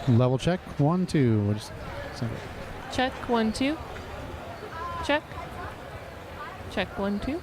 Level check. 1, 2. Check 1, 2. Check. Check 1, 2.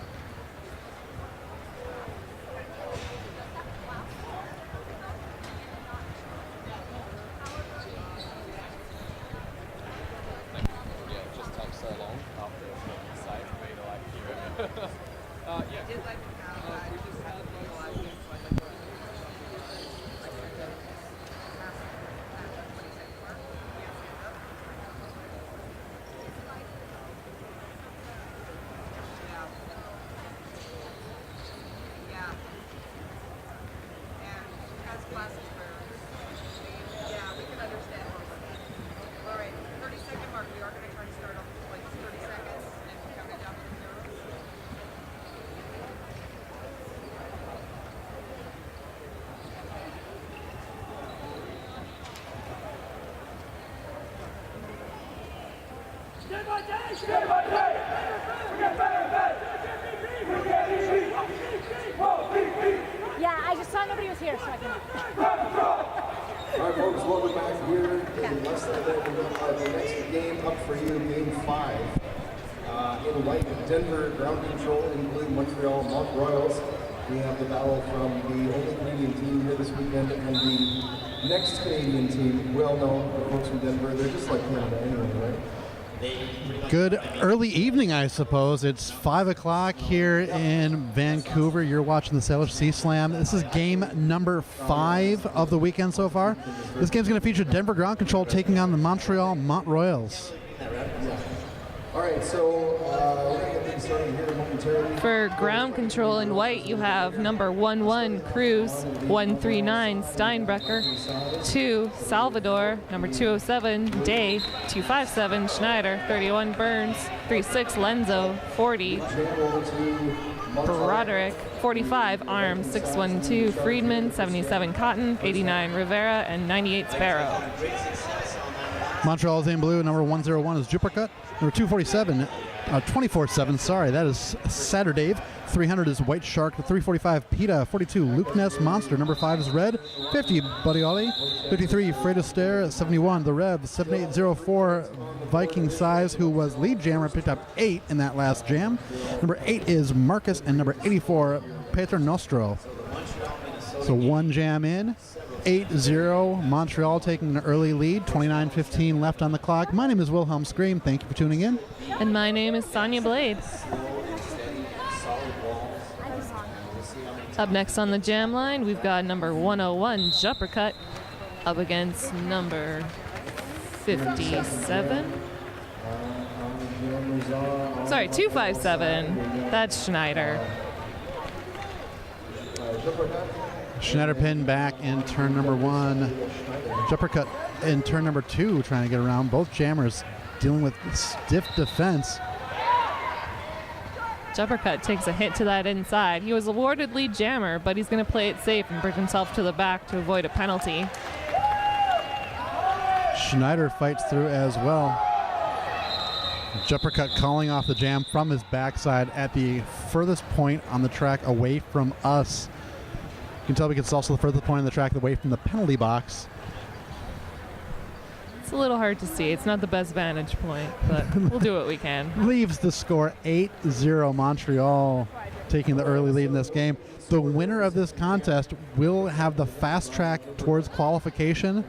Yeah, I just saw nobody was here, so I can. All right, folks, welcome back here. In less than a minute, we're going to have the next game up for you, Game 5. In white, Denver ground control in blue, Montreal Royals. We have the battle from the only Canadian team here this weekend and the next Canadian team, well known, the folks from Denver. They're just like Canada anyway, right? Good early evening, I suppose. It's 5 o'clock here in Vancouver. You're watching the Salish Sea Slam. This is game number 5 of the weekend so far. This game's going to feature Denver Ground Control taking on the Montreal Royals. All right, so we're going to get things started here momentarily. For ground control in white, you have number 11 Cruz, 139 Steinbrecher, 2 Salvador, number 207 Day, 257 Schneider, 31 Burns, 36 Lenzo, 40 Broderick, 45 Arms, 612 Friedman, 77 Cotton, 89 Rivera, and 98 Sparrow. Montreal is in blue. Number 101 is Jupitercut. Number 247, 24/7. Sorry, that is Saturday. 300 is White Shark. 345 PETA. 42 Luke Ness Monster. Number 5 is Red. 50 Buddy Ollie. 53 Freight Astaire. 71 The Rev. 7804 Viking Size, who was lead jammer, picked up 8 in that last jam. Number 8 is Marcus, and number 84 Peter Nostro. So one jam in. 8-0, Montreal taking an early lead, 29:15 left on the clock. My name is Wilhelm Scream. Thank you for tuning in. And my name is Sonia Blade. Up next on the jam line, we've got number 101, Juppercut, up against number 57. Sorry, 257. That's Schneider. Schneider pin back in turn number 1. Juppercut in turn number 2, trying to get around. Both jammers dealing with stiff defense. Juppercut takes a hit to that inside. He was awarded lead jammer, but he's going to play it safe and bring himself to the back to avoid a penalty. Schneider fights through as well. Juppercut calling off the jam from his backside at the furthest point on the track away from us. You can tell because it's also the furthest point on the track away from the penalty box. It's a little hard to see. It's not the best vantage point, but we'll do what we can. Leaves the score 8-0, Montreal taking the early lead in this game. The winner of this contest will have the fast track towards qualification.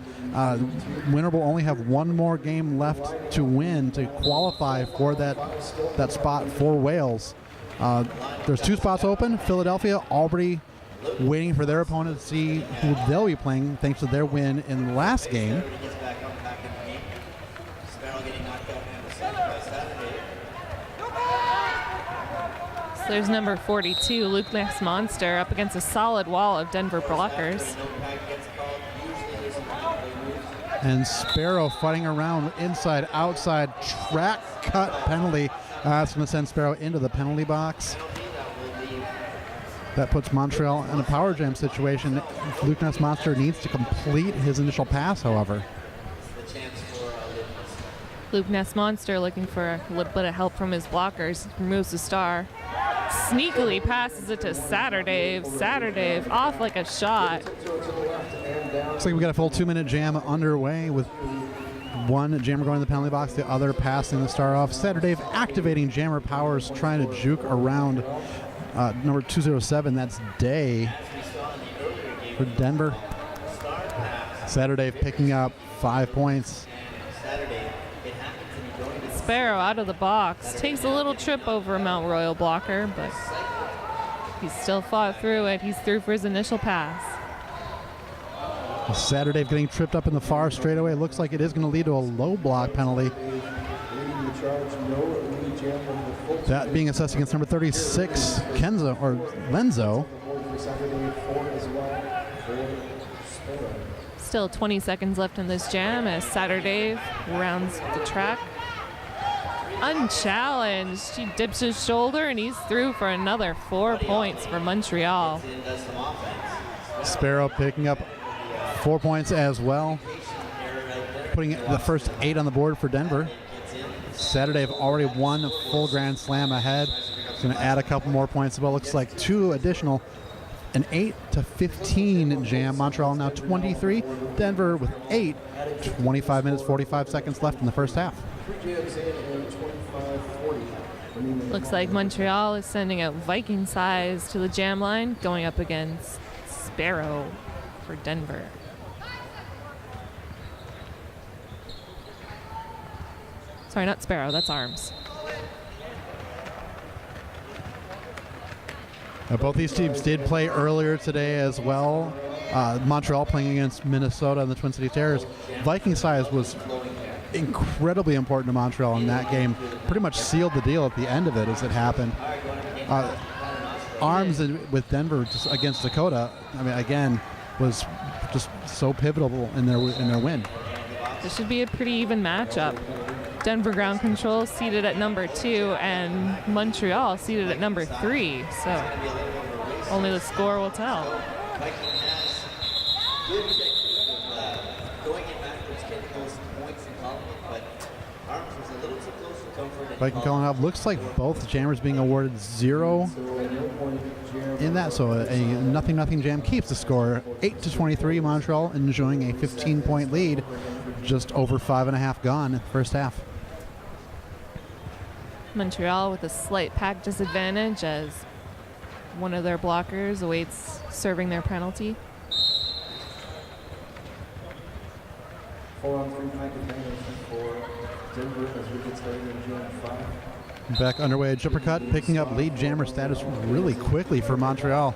Winner will only have one more game left to win to qualify for that spot for Wales. There's 2 spots open. Philadelphia, Albury, waiting for their opponent to see who they'll be playing thanks to their win in the last game. So there's number 42, Luke Ness Monster, up against a solid wall of Denver blockers. And Sparrow fighting around inside, outside, track cut penalty. That's going to send Sparrow into the penalty box. That puts Montreal in a power jam situation. Luke Ness Monster needs to complete his initial pass, however. Luke Ness Monster looking for a little bit of help from his blockers. Removes the star. sneakily passes it to Saturday. Saturday off like a shot. Looks like we got a full 2-minute jam underway with one jammer going to the penalty box, the other passing the star off. Saturday activating jammer powers, trying to juke around number 207. That's Day for Denver. Saturday picking up 5 points. Sparrow out of the box. Takes a little trip over a Mount Royal blocker, but he's still fought through it. He's through for his initial pass. Saturday getting tripped up in the far straightaway. Looks like it is going to lead to a low block penalty. That being assessed against number 36, Lenzo. Still 20 seconds left in this jam as Saturday rounds the track. Unchallenged. He dips his shoulder and he's through for another 4 points for Montreal. Sparrow picking up 4 points as well, putting the first 8 on the board for Denver. Saturday have already won a full Grand Slam ahead. It's going to add a couple more points as well. Looks like 2 additional, an 8 to 15 jam. Montreal now 23. Denver with 8. 25 minutes, 45 seconds left in the first half. Looks like Montreal is sending out Viking size to the jam line, going up against Sparrow for Denver. Sorry, not Sparrow, that's Arms. Both these teams did play earlier today as well. Montreal playing against Minnesota and the Twin City Terrors. Viking size was incredibly important to Montreal in that game. Pretty much sealed the deal at the end of it as it happened. Arms with Denver just against Dakota, I mean, again, was just so pivotal in their win. This should be a pretty even matchup. Denver ground control seated at number 2 and Montreal seated at number 3. So only the score will tell. Viking calling up. Looks like both jammers being awarded 0 in that, so a nothing jam keeps the score 8 to 23. Montreal enjoying a 15-point lead, just over 5.5 gone in the first half. Montreal with a slight pack disadvantage as one of their blockers awaits serving their penalty. 4-on-3 pack advantage for Denver as we get started in Jam 5. Back underway, Jumper Cut picking up lead jammer status really quickly for Montreal.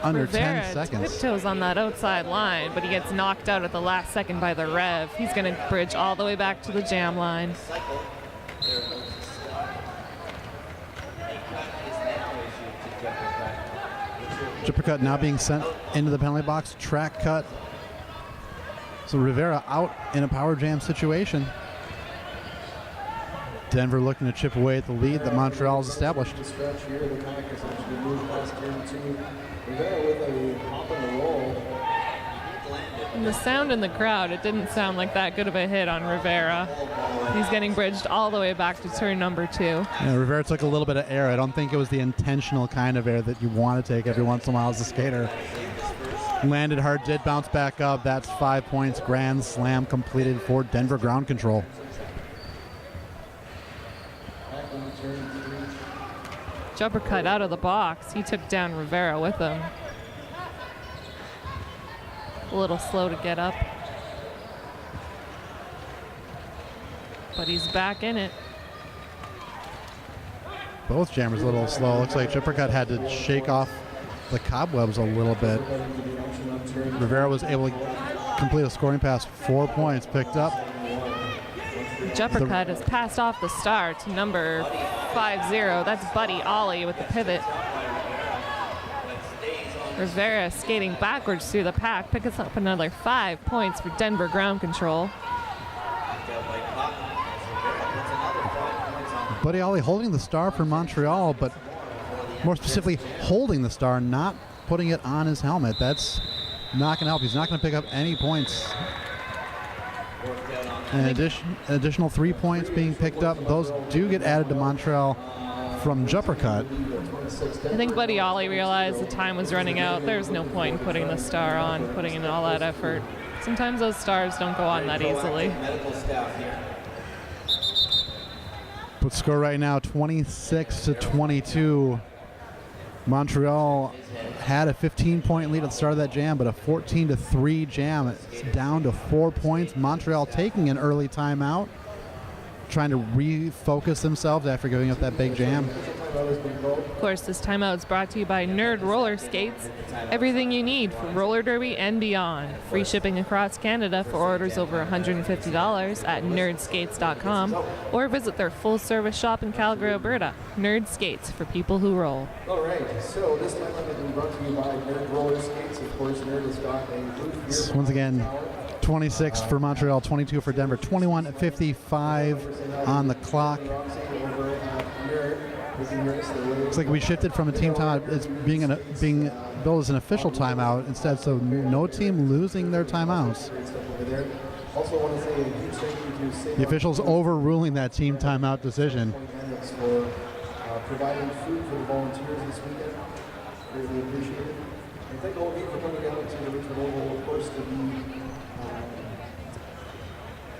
Under Rivera 10 seconds. tiptoes on that outside line, but he gets knocked out at the last second by the Rev. He's going to bridge all the way back to the jam line. Jumper Cut now being sent into the penalty box. Track cut. So Rivera out in a power jam situation. Denver looking to chip away at the lead that Montreal has established. And the sound in the crowd, it didn't sound like that good of a hit on Rivera. He's getting bridged all the way back to turn number 2. Yeah, Rivera took a little bit of air. I don't think it was the intentional kind of air that you want to take every once in a while as a skater. Landed hard, did bounce back up. That's 5 points. Grand Slam completed for Denver ground control. Jumper cut out of the box. He took down Rivera with him. A little slow to get up. But he's back in it. Both jammers a little slow. Looks like Jumper Cut had to shake off the cobwebs a little bit. Rivera was able to complete a scoring pass. 4 points picked up. Jumper cut has passed off the star to number 5-0. That's Buddy Ollie with the pivot. Rivera skating backwards through the pack, picks up another 5 points for Denver ground control. Buddy Ollie holding the star for Montreal, but more specifically holding the star, not putting it on his helmet. That's not going to help. He's not going to pick up any points. An additional 3 points being picked up. Those do get added to Montreal from Jumper Cut. I think Buddy Ollie realized the time was running out. There's no point in putting the star on, putting in all that effort. Sometimes those stars don't go on that easily. But score right now 26-22. Montreal had a 15-point lead at the start of that jam, but a 14-3 jam. It's down to 4 points. Montreal taking an early timeout, trying to refocus themselves after giving up that big jam. Of course, this timeout is brought to you by Nerd Roller Skates. Everything you need for roller derby and beyond. Free shipping across Canada for orders over $150 at nerdskates.com or visit their full-service shop in Calgary, Alberta. Nerd Skates for people who roll. All right, so this time has been brought to you by Nerd Roller Skates. Of course, Nerd has got a booth here. Once again, 26 for Montreal, 22 for Denver, 21:55 on the clock. Looks like we shifted from a team timeout. It's being billed as an official timeout instead, so no team losing their timeouts. Also want to say a huge thank you to The officials overruling that team timeout decision. for providing food for the volunteers this weekend. Really appreciate it. And thank all of you for coming down to the Richmond Oval, of course, to be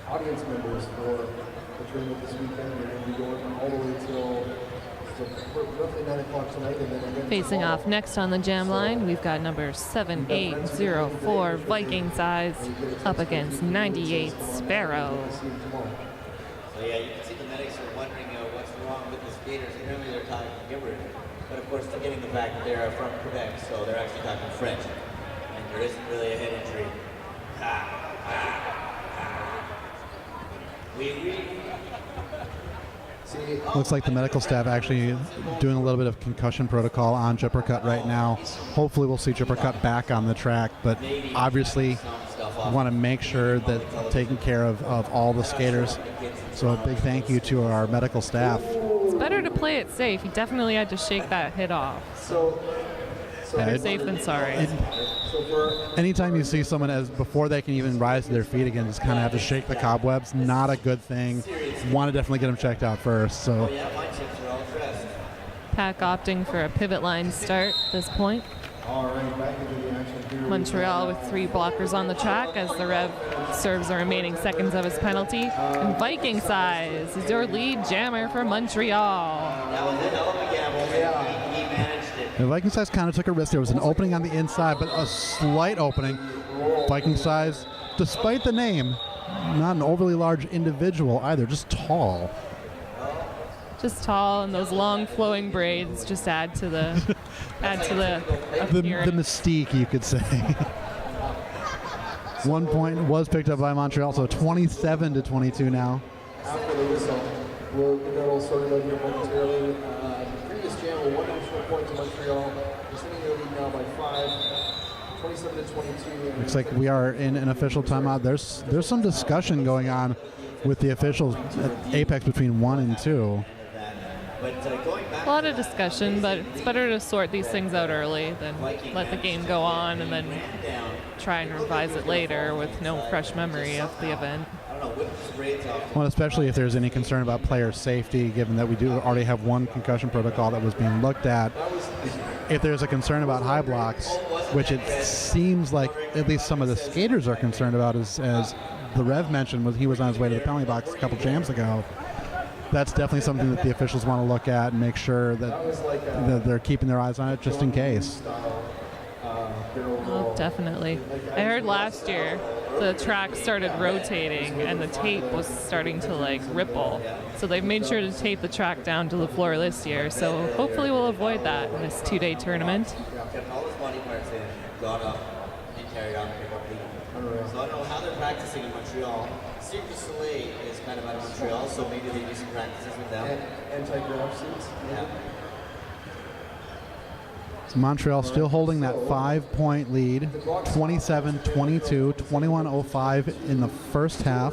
audience members for the tournament this weekend. We're going to be going all the way till roughly 9 o'clock tonight. And then again Facing tomorrow. off next on the jam line, we've got number 7804 Viking Size up against 98 Sparrow. See you tomorrow. So yeah, you can see the medics are wondering what's wrong with the skaters. Apparently they're talking gibberish, but of course forgetting the fact that they're from Quebec, so they're actually talking French, and there isn't really a head injury. Looks like the medical staff actually doing a little bit of concussion protocol on Jippercut right now. Hopefully we'll see Jippercut back on the track, but obviously want to make sure that taking care of all the skaters. So a big thank you to our medical staff. It's better to play it safe. He definitely had to shake that hit off. Better safe than sorry. Anytime you see someone before they can even rise to their feet again, just kind of have to shake the cobwebs. Not a good thing. Want to definitely get them checked out first. So Pack opting for a pivot line start at this point. All right, back into the action here. Montreal with 3 blockers on the track as the Rev serves the remaining seconds of his penalty. And Viking Size is your lead jammer for Montreal. That was a hell of a gamble. He managed it. the Viking Size kind of took a risk. There was an opening on the inside, but a slight opening. Viking Size, despite the name, not an overly large individual either, just tall. Just tall, and those long flowing braids just add to the The appearance. mystique, you could say. 1 point was picked up by Montreal, so 27-22 now. After the whistle, we'll get that all sorted out here momentarily. The previous jam, a 1 additional point to Montreal. We're sitting in the lead now by 5, 27-22. Looks like we are in an official timeout. There's some discussion going on with the officials at Apex between 1 and 2. But going back A lot of discussion, but it's better to sort these things out early than let the game go on and then try and revise it later with no fresh memory of the event. I don't know, whip the braids off. Well, especially if there's any concern about player safety, given that we do already have one concussion protocol that was being looked at. If there's a concern about high blocks, which it seems like at least some of the skaters are concerned about, as the Rev mentioned, was he was on his way to the penalty box a couple jams ago. That's definitely something that the officials want to look at and make sure that they're keeping their eyes on it just in case. Oh, definitely. I heard last year the track started rotating and the tape was starting to ripple. So they've made sure to tape the track down to the floor this year. So hopefully we'll avoid that in this 2-day tournament. Kept all his body parts in, got up, and carried on to pick up the. So I don't know how they're practicing in Montreal. Cirque du Soleil is kind of out of Montreal, so maybe they do some practices with them. Anti-grav suits. Yeah. So Montreal still holding that 5-point lead, 27-22, 21-05 in the first half.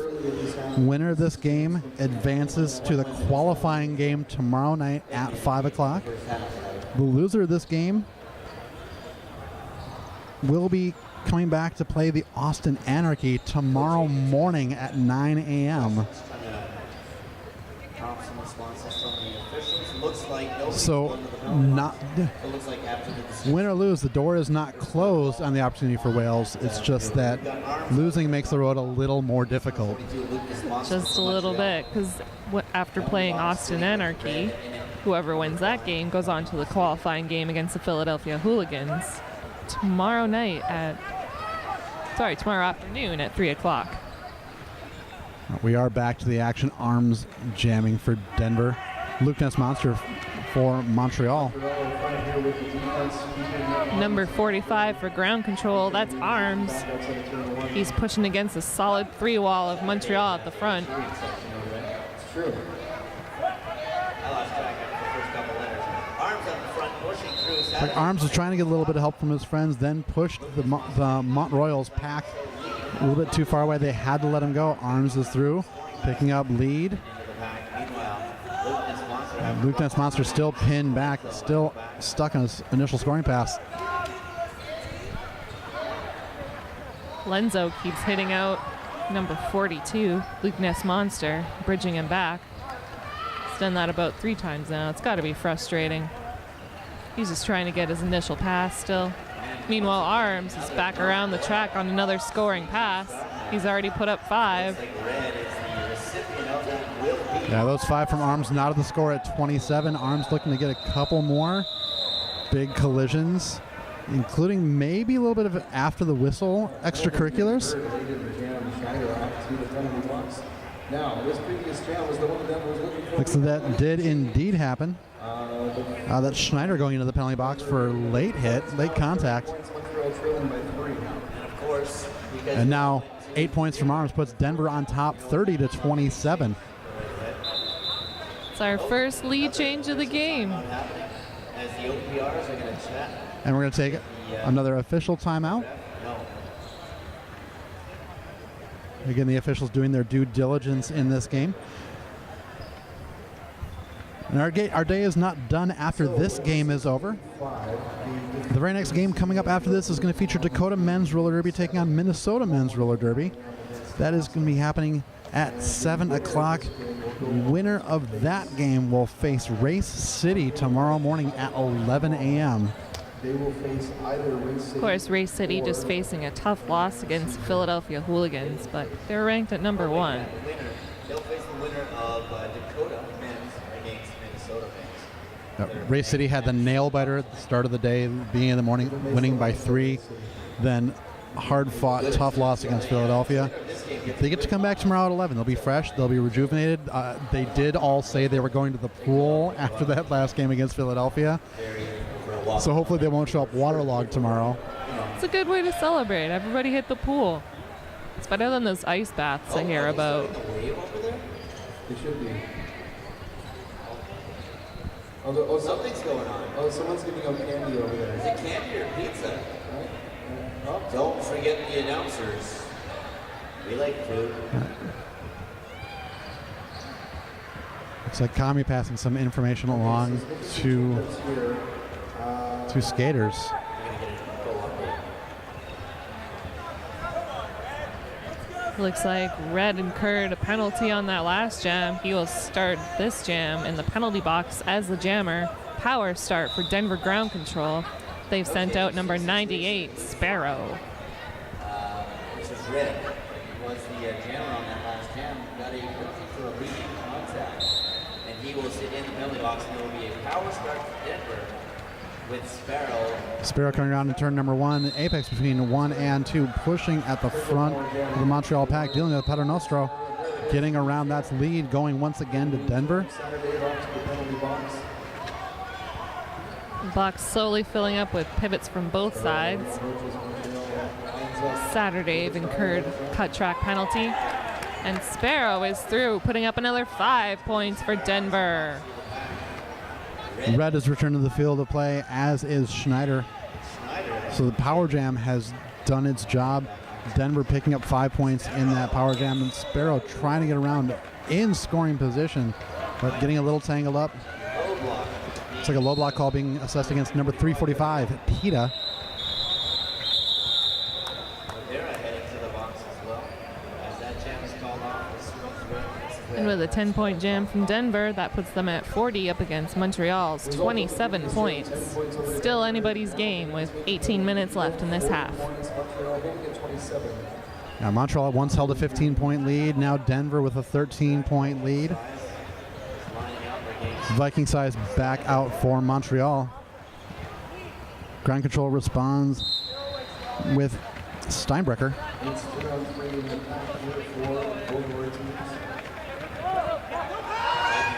Winner of this game advances to the qualifying game tomorrow night at 5 o'clock. The loser of this game will be coming back to play the Austin Anarchy tomorrow morning at 9 a.m. Some responses from the officials. Looks So, not win or lose, the door is not closed on the opportunity for Wales. It's just that losing makes the road a little more difficult. Just a little bit, because after playing Austin Anarchy, whoever wins that game goes on to the qualifying game against the Philadelphia Hooligans tomorrow afternoon at 3 o'clock. We are back to the action. Arms jamming for Denver. Luke Ness Monster for Montreal. Number 45 for ground control, that's Arms. He's pushing against a solid 3 wall of Montreal at the front. It's true. Like Arms was trying to get a little bit of help from his friends, then pushed the Mont-Royals pack a little bit too far away. They had to let him go. Arms is through, picking up lead. Luke Ness Monster still pinned back, still stuck on his initial scoring pass. Lenzo keeps hitting out number 42, Luke Ness Monster, bridging him back. He's done that about 3 times now. It's got to be frustrating. He's just trying to get his initial pass still. Meanwhile, Arms is back around the track on another scoring pass. He's already put up 5. Yeah, those 5 from Arms, not at the score at 27. Arms looking to get a couple more big collisions, including maybe a little bit of after the whistle extracurriculars. Now, this previous jam was the one that was looking for. Looks like that did indeed happen. That's Schneider going into the penalty box for late contact. And now 8 points from Arms puts Denver on top 30-27. It's our first lead change of the game. And we're going to take another official timeout. Again, the officials doing their due diligence in this game. And our day is not done after this game is over. The very next game coming up after this is going to feature Dakota Men's Roller Derby taking on Minnesota Men's Roller Derby. That is going to be happening at 7 o'clock. Winner of that game will face Race City tomorrow morning at 11 a.m. They will face either Race City. Of course, Race City just facing a tough loss against Philadelphia Hooligans, but they're ranked at number 1. They'll face the winner of Dakota Men's against Minnesota Men's. Race City had the nail biter at the start of the day, being in the morning, winning by 3. Then hard-fought, tough loss against Philadelphia. They get to come back tomorrow at 11. They'll be fresh. They'll be rejuvenated. They did all say they were going to the pool after that last game against Philadelphia. So hopefully they won't show up waterlogged tomorrow. It's a good way to celebrate. Everybody hit the pool. It's better than those ice baths I hear about. It should be. Something's going on. Oh, someone's giving out candy over there. Is it candy or pizza? Don't forget the announcers. We like food. Looks like Kami passing some information along to skaters. Looks like Red incurred a penalty on that last jam. He will start this jam in the penalty box as the jammer. Power start for Denver ground control. They've sent out number 98, Sparrow. This is Red. Was the jammer on that last jam. Got a penalty for a leading contact. And he will sit in the penalty box, and there will be a power start for Denver with Sparrow. Sparrow coming around in turn number 1. Apex between 1 and 2, pushing at the front of the Montreal pack, dealing with Paternostro. Getting around, that's lead going once again to Denver. Box slowly filling up with pivots from both sides. Saturday incurred cut track penalty. And Sparrow is through, putting up another 5 points for Denver. Red is returned to the field of play, as is Schneider. So the power jam has done its job. Denver picking up 5 points in that power jam, and Sparrow trying to get around in scoring position, but getting a little tangled up. It's like a low block call being assessed against number 345, PETA. And with a 10-point jam from Denver. That puts them at 40 up against Montreal's 27 points. Still anybody's game with 18 minutes left in this half. Now Montreal once held a 15-point lead. Now Denver with a 13-point lead. Viking size back out for Montreal. Ground control responds with Steinbrecher.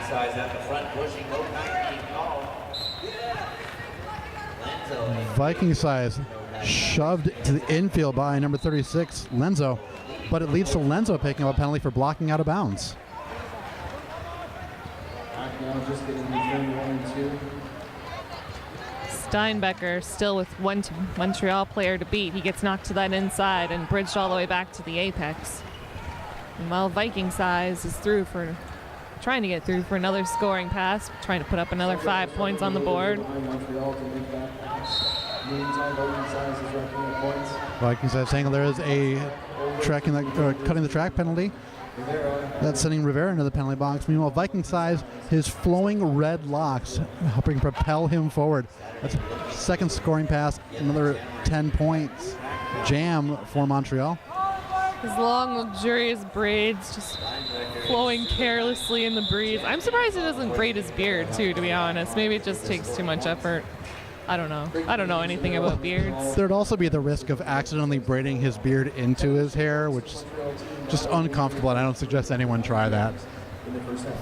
Size at the front, pushing, no back, call. Viking size shoved to the infield by number 36, Lenzo, but it leads to Lenzo picking up a penalty for blocking out of bounds. Steinbecker still with one Montreal player to beat. He gets knocked to that inside and bridged all the way back to the apex. And while Viking size is trying to get through for another scoring pass, trying to put up another 5 points on the board. Viking size saying there is a cutting the track penalty. That's sending Rivera into the penalty box. Meanwhile, Viking size, his flowing red locks helping propel him forward. That's a second scoring pass, another 10 points jam for Montreal. His long, luxurious braids just flowing carelessly in the breeze. I'm surprised he doesn't braid his beard, too, to be honest. Maybe it just takes too much effort. I don't know. I don't know anything about beards. There'd also be the risk of accidentally braiding his beard into his hair, which is just uncomfortable, and I don't suggest anyone try that.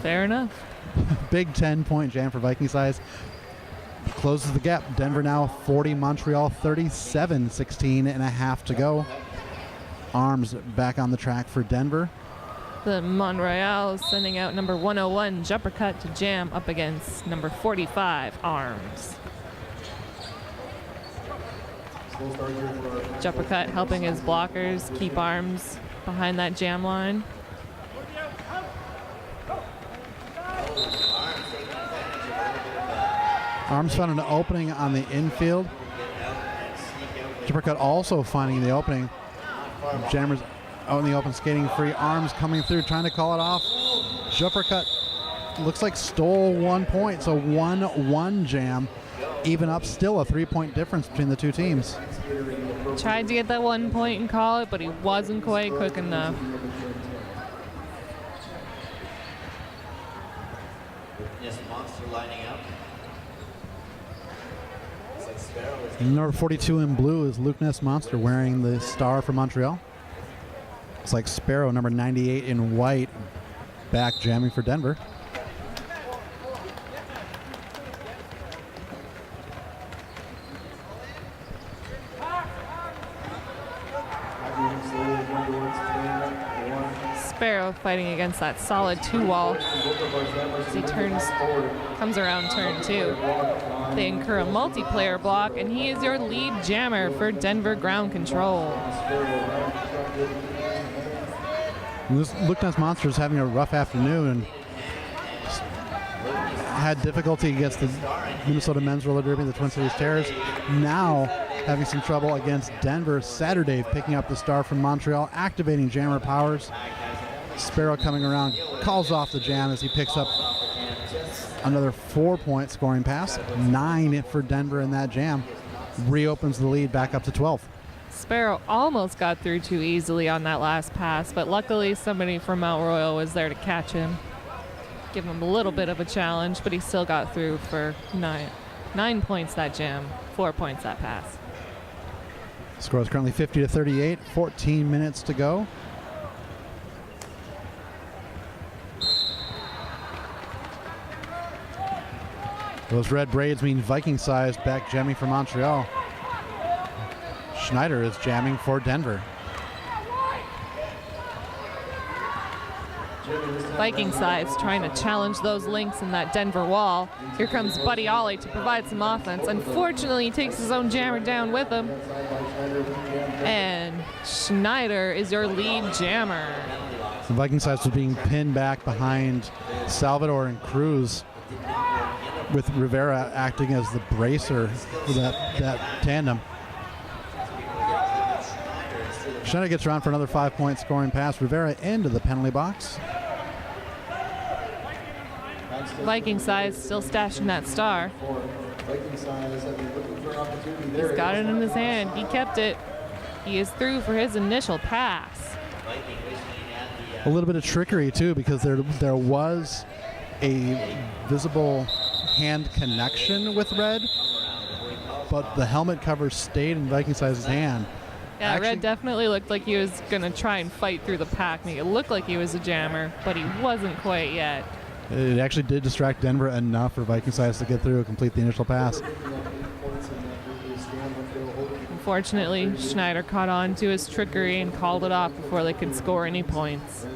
Fair enough. Big 10-point jam for Viking size. Closes the gap. Denver now 40, Montreal 37, 16 and a half to go. Arms back on the track for Denver. The Montreal is sending out number 101, jumper cut to jam up against number 45, Arms. Jumper cut helping his blockers keep Arms behind that jam line. Arms found an opening on the infield. Jumper cut also finding the opening. Jammers out in the open, skating free. Arms coming through, trying to call it off. Jumper cut looks like stole 1 point, so 1-1 jam. Even up, still a 3-point difference between the two teams. Tried to get that 1 point and call it, but he wasn't quite quick enough. Yes, Monster lining up. Number 42 in blue is Luke Ness Monster wearing the star for Montreal. It's like Sparrow, number 98 in white, back jamming for Denver. Sparrow fighting against that solid 2 wall. As he comes around turn 2. They incur a multiplayer block, and he is your lead jammer for Denver ground control. This Luke Ness Monster is having a rough afternoon and had difficulty against the Minnesota men's roller derby, the Twin Cities Terrors. Now having some trouble against Denver. Saturday picking up the star from Montreal, activating jammer powers. Sparrow coming around, calls off the jam as he picks up another 4-point scoring pass. 9 for Denver in that jam. Reopens the lead back up to 12. Sparrow almost got through too easily on that last pass, but luckily somebody from Mount Royal was there to catch him. Give him a little bit of a challenge, but he still got through for 9 points that jam, 4 points that pass. Score is currently 50-38, 14 minutes to go. Those red braids mean Viking size back jamming for Montreal. Schneider is jamming for Denver. Viking sides trying to challenge those links in that Denver wall. Here comes Buddy Ollie to provide some offense. Unfortunately, he takes his own jammer down with him. And Schneider is your lead jammer. The Viking sides was being pinned back behind Salvador and Cruz, with Rivera acting as the bracer for that tandem. Schneider gets around for another 5-point scoring pass. Rivera into the penalty box. Viking size still stashing that star. Viking size, looking for an opportunity. He's got it in his hand. He kept it. He is through for his initial pass. A little bit of trickery too, because there was a visible hand connection with Red, but the helmet cover stayed in Viking size's hand. Yeah, Red definitely looked like he was going to try and fight through the pack. Make it look like he was a jammer, but he wasn't quite yet. It actually did distract Denver enough for Viking size to get through and complete the initial pass. Unfortunately, Schneider caught on to his trickery and called it off before they could score any points.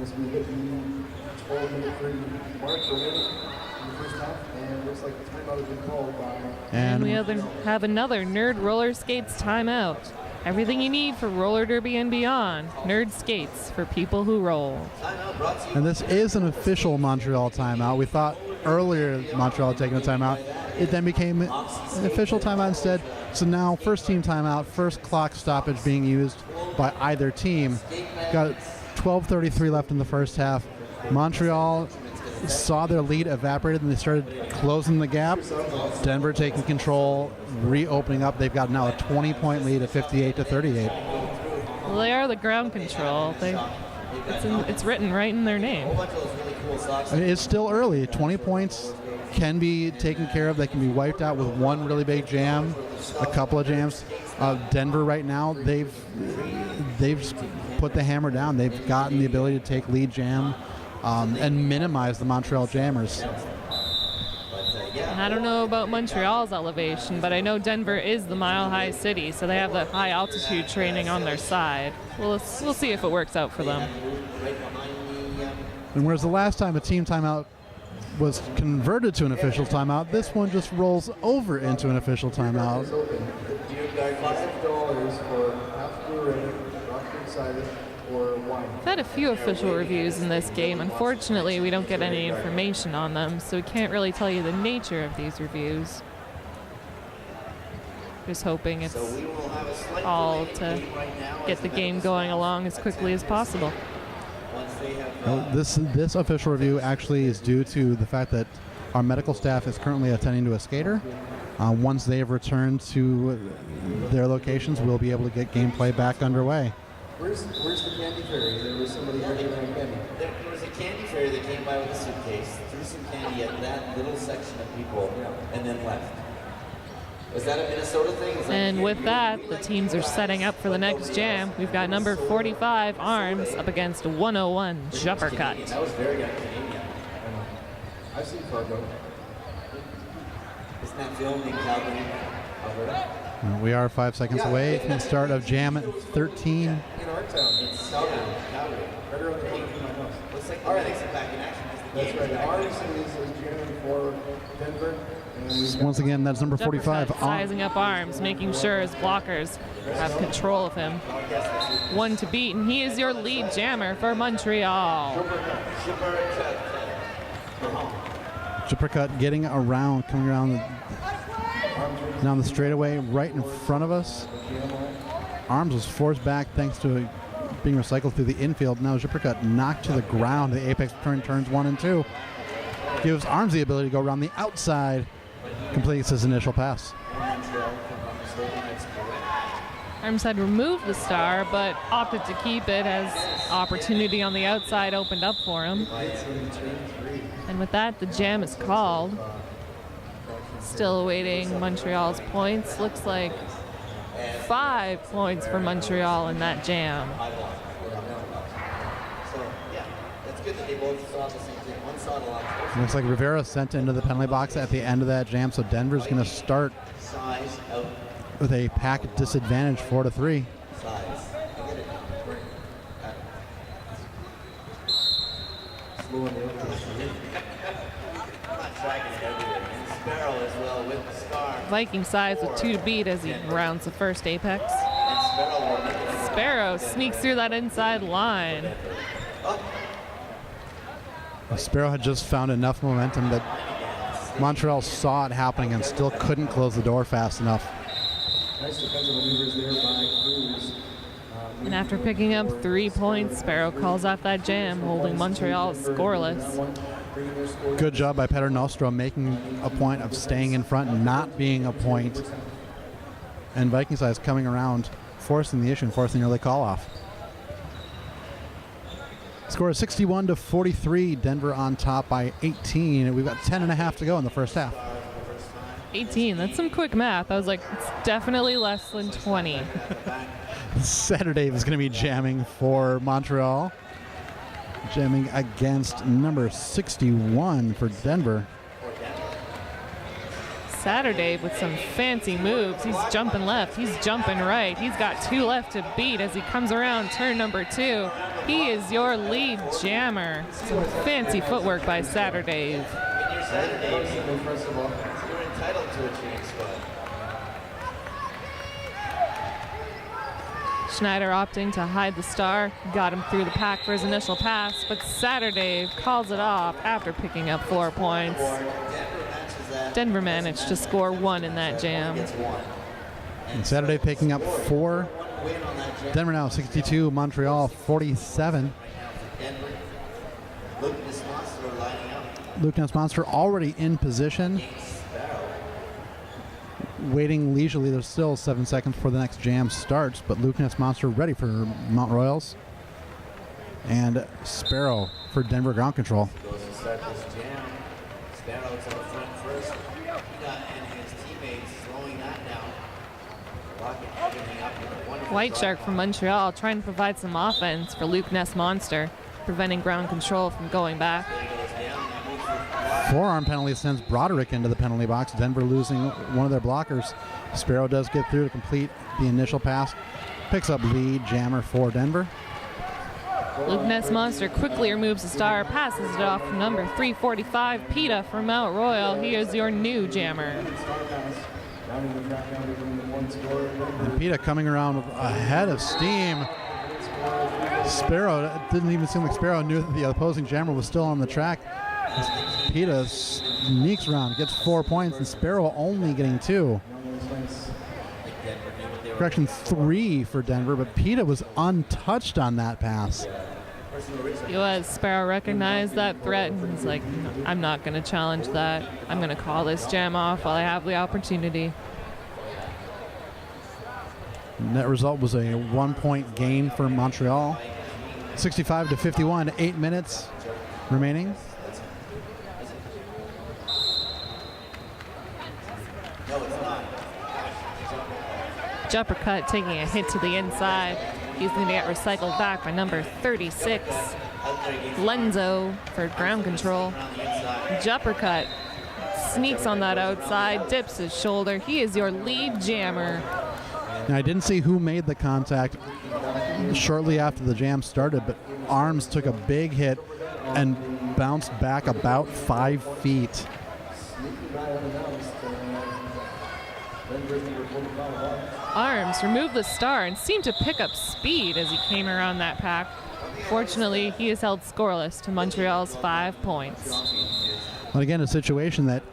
And we have another Nerd Roller Skates timeout. Everything you need for roller derby and beyond. Nerd Skates for people who roll. And this is an official Montreal timeout. We thought earlier Montreal had taken a timeout. It then became an official timeout instead. So now first team timeout, first clock stoppage being used by either team. Got 12:33 left in the first half. Montreal saw their lead evaporated and they started closing the gap. Denver taking control, reopening up. They've got now a 20-point lead at 58-38. Well, they are the ground control. It's written right in their name. I mean, it's still early. 20 points can be taken care of. They can be wiped out with one really big jam, a couple of jams. Denver right now, they've put the hammer down. They've gotten the ability to take lead jam and minimize the Montreal jammers. And I don't know about Montreal's elevation, but I know Denver is the mile-high city, so they have the high altitude training on their side. We'll see if it works out for them. And whereas the last time a team timeout was converted to an official timeout, this one just rolls over into an official timeout. $5 for half blue ribbon, rock excited, or wine. I've had a few official reviews in this game. Unfortunately, we don't get any information on them, so we can't really tell you the nature of these reviews. Just hoping it's all to get the game going along as quickly as possible. Well, this official review actually is due to the fact that our medical staff is currently attending to a skater. Once they have returned to their locations, we'll be able to get gameplay back underway. Where's the candy fairy? There was somebody here giving out candy. There was a candy fairy that came by with a suitcase, threw some candy at that little section of people, and then left. Was that a Minnesota thing? And with that, the teams are setting up for the next jam. We've got number 45, Arms, up against 101, Jumpercut. That was very good Canadian. I've seen Fargo. Isn't that filmed in Calgary, Alberta? We are 5 seconds away from the start of Jam at 13. In our town, it's Calgary. Right around the corner from my house. Looks like the medics are back in action. That's right. Ours is jamming for Denver. Once again, that's number 45. Sizing up Arms, making sure his blockers have control of him. One to beat, and he is your lead jammer for Montreal. Jumpercut getting around, coming around down the straightaway right in front of us. Arms was forced back thanks to it being recycled through the infield. Now Jumpercut knocked to the ground. The apex turns 1 and 2. Gives Arms the ability to go around the outside. Completes his initial pass. Arms had removed the star, but opted to keep it as opportunity on the outside opened up for him. And with that, the jam is called. Still awaiting Montreal's points. Looks like 5 points for Montreal in that jam. So, yeah, that's good that they both saw the same thing. One saw it a lot. Looks like Rivera sent into the penalty box at the end of that jam, so Denver's going to start with a pack disadvantage 4-3. Viking size with 2 to beat as he rounds the first apex. Sparrow sneaks through that inside line. Sparrow had just found enough momentum that Montreal saw it happening and still couldn't close the door fast enough. Nice defensive maneuvers there by Cruz. And after picking up 3 points, Sparrow calls off that jam, holding Montreal scoreless. Good job by Petter Nostrom making a point of staying in front and not being a point. And Viking Size coming around, forcing the issue and forcing the early call off. Score is 61-43. Denver on top by 18. And we've got 10.5 to go in the first half. 18. That's some quick math. I was like, it's definitely less than 20. Saturday is going to be jamming for Montreal. Jamming against number 61 for Denver. Saturday with some fancy moves. He's jumping left. He's jumping right. He's got 2 left to beat as he comes around turn number 2. He is your lead jammer. Some fancy footwork by Saturday. You're entitled to a change spot. Schneider opting to hide the star. Got him through the pack for his initial pass, but Saturday calls it off after picking up 4 points. Denver managed to score 1 in that jam. And Saturday picking up 4. Denver now 62, Montreal 47. Luke Monster already in position. Waiting leisurely. There's still 7 seconds before the next jam starts, but Luke Monster ready for Mount Royals. And Sparrow for Denver ground control. Goes to start this jam. Sparrow's up front first. And his teammates slowing that down. Locking everything up with a wonderful White Shark from Montreal trying to provide some offense for Luke Monster, preventing ground control from going back. Forearm penalty sends Broderick into the penalty box. Denver losing one of their blockers. Sparrow does get through to complete the initial pass. Picks up lead jammer for Denver. Luke Monster quickly removes the star, passes it off to number 345, Peta from Mount Royal. He is your new jammer. And Peta coming around ahead of steam. Sparrow, it didn't even seem like Sparrow knew that the opposing jammer was still on the track. Peta sneaks around, gets 4 points, and Sparrow only getting 2. Correction, 3 for Denver, but Peta was untouched on that pass. He was. Sparrow recognized that threat and he's like, I'm not going to challenge that. I'm going to call this jam off while I have the opportunity. Net result was a 1-point gain for Montreal. 65-51, 8 minutes remaining. Jumper cut taking a hit to the inside. He's going to get recycled back by number 36, Lenzo for ground control. Jumper cut sneaks on that outside, dips his shoulder. He is your lead jammer. Now, I didn't see who made the contact shortly after the jam started, but Arms took a big hit and bounced back about 5 feet. Arms removed the star and seemed to pick up speed as he came around that pack. Fortunately, he is held scoreless to Montreal's 5 points. But again, a situation that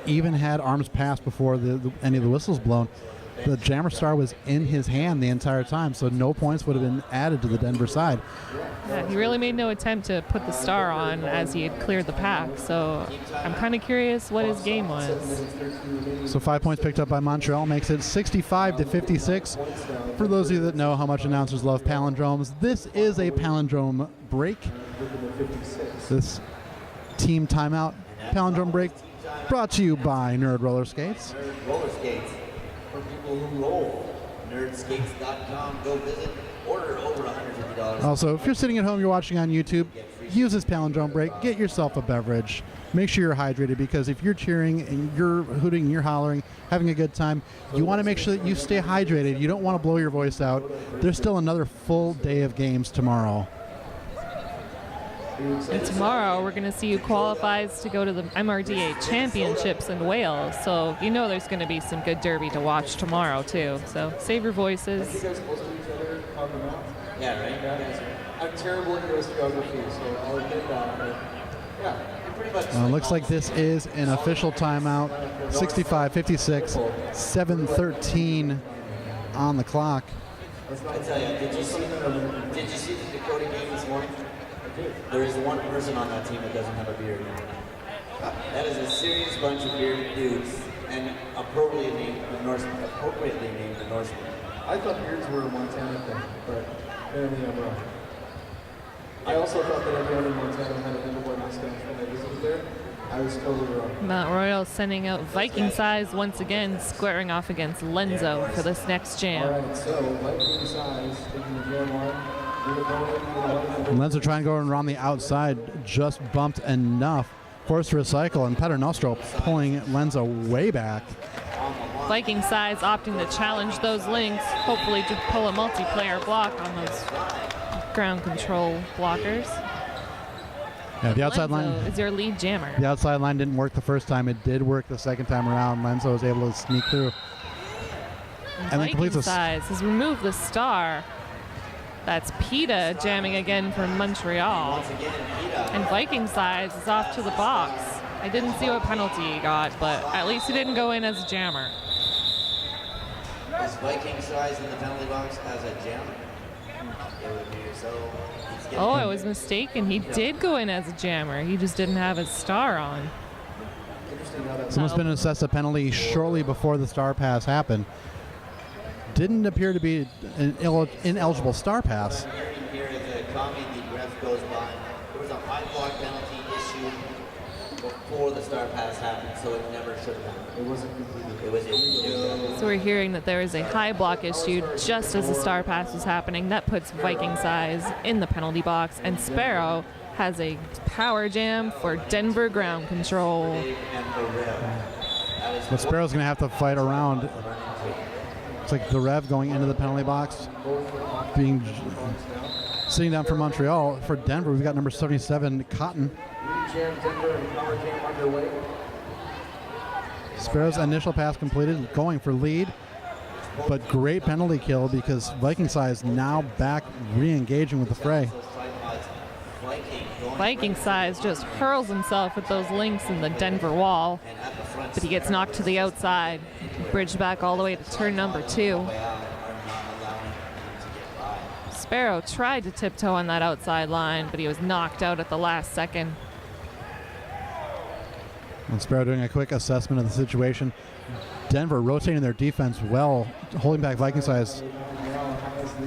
even had Arms passed before any of the whistles blown, the jammer star was in his hand the entire time, so no points would have been added to the Denver side. Yeah, he really made no attempt to put the star on as he had cleared the pack, so I'm kind of curious what his game was. So 5 points picked up by Montreal makes it 65-56. For those of you that know how much announcers love palindromes, this is a palindrome break. This team timeout palindrome break brought to you by Nerd Roller Skates. Roller skates for people who roll. Nerdskates.com. Go visit. Order over $150. Also, if you're sitting at home, you're watching on YouTube, use this palindrome break. Get yourself a beverage. Make sure you're hydrated, because if you're cheering and you're hooting and you're hollering, having a good time, you want to make sure that you stay hydrated. You don't want to blow your voice out. There's still another full day of games tomorrow. And tomorrow we're going to see who qualifies to go to the MRDA Championships in Wales. So you know there's going to be some good derby to watch tomorrow too. So save your voices. Yeah, right? I'm terrible at US geography, so I'll admit that. But yeah. Looks like this is an official timeout. 65-56, 7:13 on the clock. I tell you, did you see the Dakota game this morning? there is one person on that team that doesn't have a beard. That is a serious bunch of bearded dudes, and appropriately named the Norsemen. I thought beards were a Montana thing, but apparently I'm wrong. I also thought that everyone in Montana had a Denver mustache when I visited there. I was totally wrong. Mount Royal sending out Viking Size once again, squaring off against Lenzo for this next jam. All right, so Viking Size taking the jam line. Lenzo trying to go around the outside, just bumped enough. Forced to recycle, and Paternostro pulling Lenzo way back. Viking Size opting to challenge those links, hopefully to pull a multiplayer block on those ground control blockers. Yeah, the outside Lenzo line is your lead jammer. The outside line didn't work the first time. It did work the second time around. Lenzo was able to sneak through. And then completes Viking Size has removed the star. That's PETA jamming again from Montreal. And Viking Size is off to the box. I didn't see what penalty he got, but at least he didn't go in as a jammer. Is Viking Size in the penalty box as a jammer? It would be so. Oh, I was mistaken. He did go in as a jammer. He just didn't have his star on. Someone's been assessed a penalty shortly before the star pass happened. Didn't appear to be an ineligible star pass. Here is a comment the ref goes by. There was a high block penalty issued before the star pass happened, so it never should have happened. It wasn't completed. It was illegal. So we're hearing that there is a high block issued just as the star pass was happening. That puts Viking Size in the penalty box, and Sparrow has a power jam for Denver ground control. But Sparrow's going to have to fight around. It's like the Rev going into the penalty box, sitting down for Montreal. For Denver, we've got number 77, Cotton. Sparrow's initial pass completed, going for lead, but great penalty kill because Viking Size now back re-engaging with the fray. Viking Size just hurls himself at those links in the Denver wall, but he gets knocked to the outside. Bridged back all the way to turn number 2. Sparrow tried to tiptoe on that outside line, but he was knocked out at the last second. And Sparrow doing a quick assessment of the situation. Denver rotating their defense well, holding back Viking Size.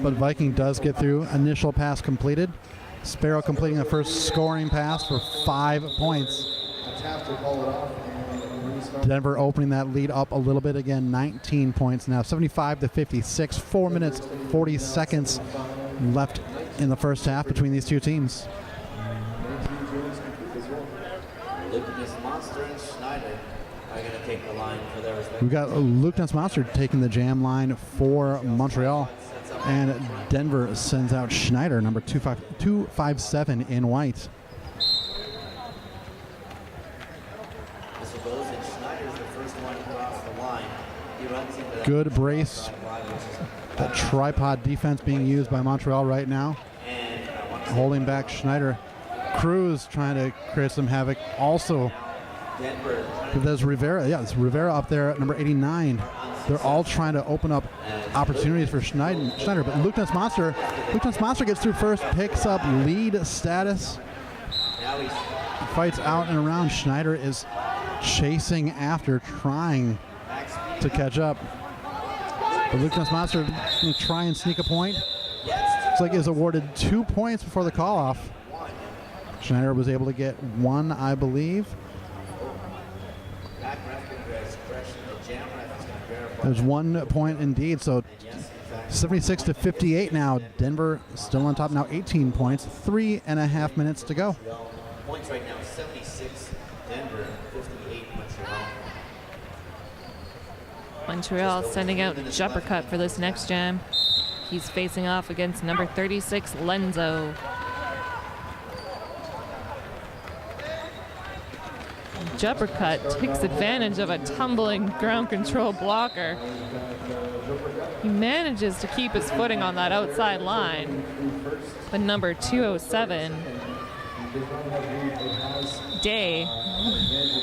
But Viking does get through. Initial pass completed. Sparrow completing the first scoring pass for 5 points. Denver opening that lead up a little bit again, 19 points now, 75-56, 4 minutes, 40 seconds left in the first half between these two teams. Monster and Schneider are going to take the line for their respective. We've got Luke Monster taking the jam line for Montreal, and Denver sends out Schneider, number 257 in white. Good brace. That tripod defense being used by Montreal right now. Holding back Schneider. Cruz trying to create some havoc. Also, there's Rivera. Yeah, it's Rivera up there at number 89. They're all trying to open up opportunities for Schneider. But Luke Monster gets through first, picks up lead status. Fights out and around. Schneider is chasing after, trying to catch up. But Luke Monster going to try and sneak a point. Looks like is awarded 2 points before the call-off. Schneider was able to get 1, I believe. There's 1 point indeed, so 76-58 now. Denver still on top now, 18 points, 3.5 minutes to go. Points right now, 76 Denver, 58 Montreal. Montreal sending out Juppercut for this next jam. He's facing off against number 36, Lenzo. Juppercut takes advantage of a tumbling ground control blocker. He manages to keep his footing on that outside line. But number 207, Day,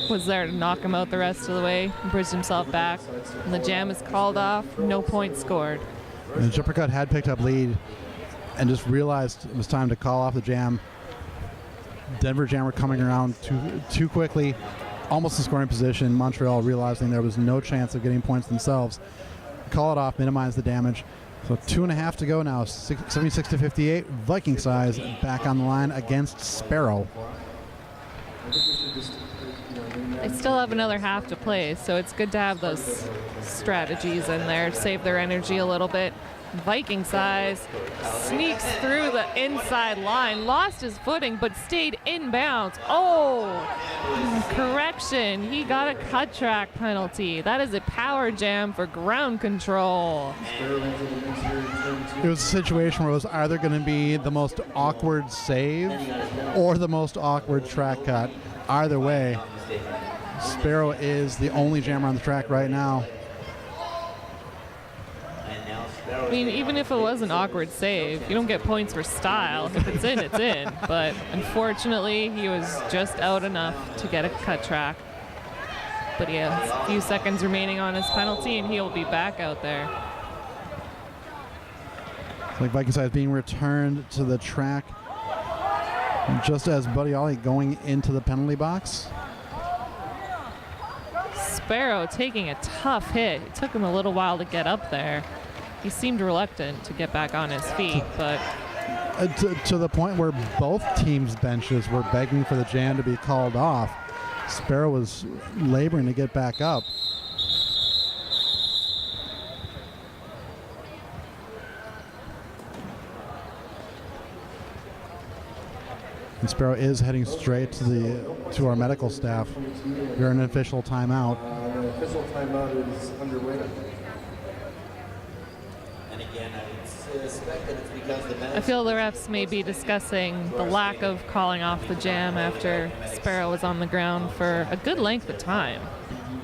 was there to knock him out the rest of the way, bridged himself back, and the jam is called off, no points scored. And Juppercut had picked up lead and just realized it was time to call off the jam. Denver jammer coming around too quickly, almost in scoring position. Montreal realizing there was no chance of getting points themselves. Call it off, minimize the damage. So 2.5 to go now, 76 to 58. Viking size back on the line against Sparrow. They still have another half to play, so it's good to have those strategies in there, save their energy a little bit. Viking size sneaks through the inside line, lost his footing, but stayed inbounds. Oh, correction. He got a cut track penalty. That is a power jam for ground control. It was a situation where it was either going to be the most awkward save or the most awkward track cut. Either way, Sparrow is the only jammer on the track right now. I mean, even if it was an awkward save, you don't get points for style. If it's in, it's in. But unfortunately, he was just out enough to get a cut track. But he has a few seconds remaining on his penalty, and he'll be back out there. It's like Viking size being returned to the track just as Buddy Ollie going into the penalty box. Sparrow taking a tough hit. It took him a little while to get up there. He seemed reluctant to get back on his feet, but to the point where both teams' benches were begging for the jam to be called off. Sparrow was laboring to get back up. And Sparrow is heading straight to our medical staff. We're in an official timeout. The official timeout is underway. And again, I would suspect that it's because the I feel the refs may be discussing the lack of calling off the jam after Sparrow was on the ground for a good length of time.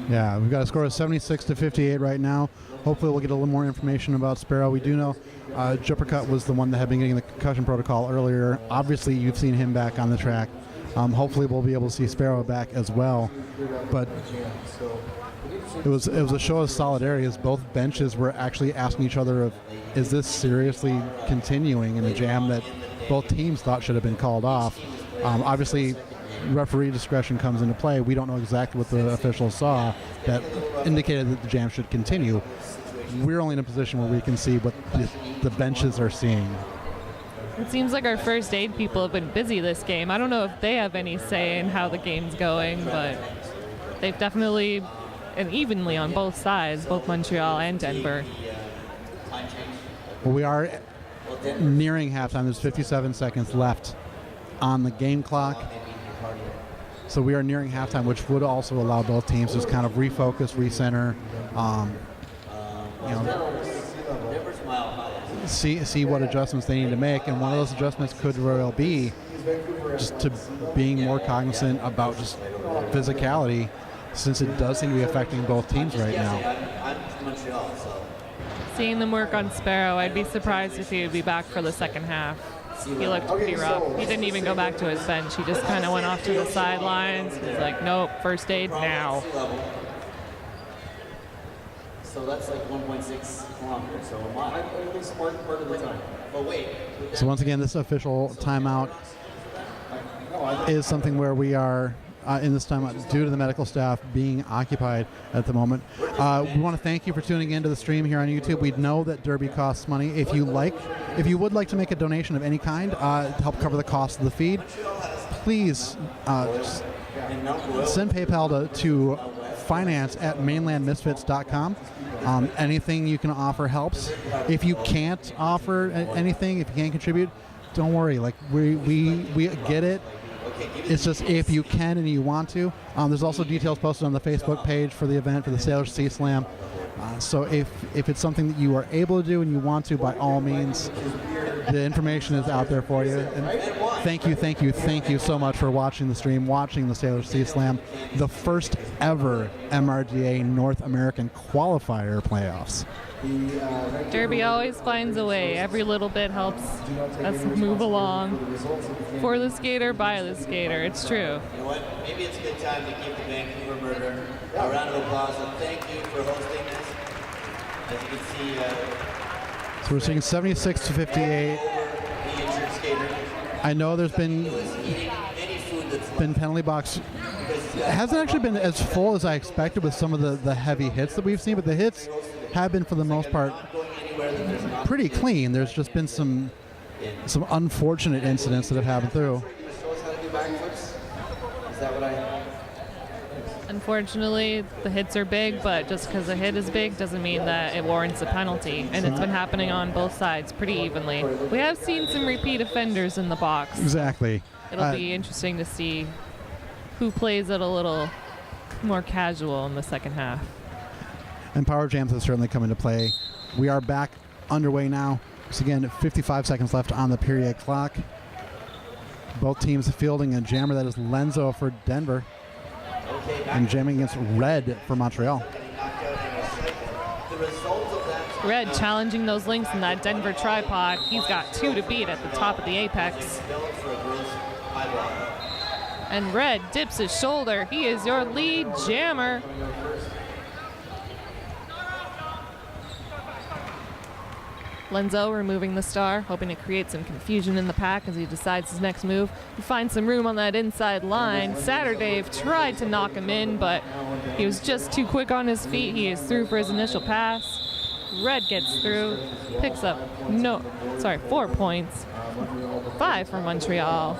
Yeah, we've got a score of 76 to 58 right now. Hopefully we'll get a little more information about Sparrow. We do know Juppercut was the one that had been getting the concussion protocol earlier. Obviously, you've seen him back on the track. Hopefully we'll be able to see Sparrow back as well. But it was a show of solidarity as both benches were actually asking each other of, is this seriously continuing in a jam that both teams thought should have been called off. Obviously, referee discretion comes into play. We don't know exactly what the officials saw that indicated that the jam should continue. We're only in a position where we can see what the benches are seeing. It seems like our first aid people have been busy this game. I don't know if they have any say in how the game's going, but they've definitely, and evenly on both sides, both Montreal and Denver. Well, we are nearing halftime. There's 57 seconds left on the game clock. So we are nearing halftime, which would also allow both teams to just kind of refocus, recenter, see what adjustments they need to make. And one of those adjustments could very well be just to being more cognizant about just physicality, since it does seem to be affecting both teams right now. I'm Montreal, so. Seeing them work on Sparrow, I'd be surprised if he would be back for the second half. He looked pretty rough. He didn't even go back to his bench. He just kind of went off to the sidelines. He's like, nope, first aid now. So that's like 1.6 kilometers. So a mile. At least part of the time. But wait. So once again, this official timeout is something where we are in this timeout due to the medical staff being occupied at the moment. We want to thank you for tuning into the stream here on YouTube. We know that Derby costs money. If you would like to make a donation of any kind to help cover the cost of the feed, please send PayPal to finance@mainlandmisfits.com. Anything you can offer helps. If you can't offer anything, if you can't contribute, don't worry. Like we get it. It's just if you can and you want to. There's also details posted on the Facebook page for the event for the Salish Sea Slam. So if it's something that you are able to do and you want to, by all means, the information is out there for you. And thank you so much for watching the stream, watching the Salish Sea Slam, the first ever MRDA North American qualifier playoffs. Derby always finds a way. Every little bit helps us move along. For the skater, by the skater. It's true. You know what? Maybe it's a good time to give the Vancouver Murder a round of applause and thank you for hosting this. As you can see, So we're seeing 76 to 58. the injured skater. I know there's been Eating any been penalty box. It hasn't actually been as full as I expected with some of the heavy hits that we've seen, but the hits have been, for the most part, pretty clean. There's just been some unfortunate incidents that have happened through. Unfortunately, the hits are big, but just because the hit is big doesn't mean that it warrants a penalty. And it's been happening on both sides pretty evenly. We have seen some repeat offenders in the box. Exactly. It'll be interesting to see who plays it a little more casual in the second half. And power jams have certainly come into play. We are back underway now. So again, 55 seconds left on the period clock. Both teams fielding a jammer. That is Lenzo for Denver, and jamming against Red for Montreal. Red challenging those links in that Denver tripod. He's got 2 to beat at the top of the apex. And Red dips his shoulder. He is your lead jammer. Lenzo removing the star, hoping to create some confusion in the pack as he decides his next move. He finds some room on that inside line. Saturday tried to knock him in, but he was just too quick on his feet. He is through for his initial pass. Red gets through, picks up 4 points. 5 for Montreal.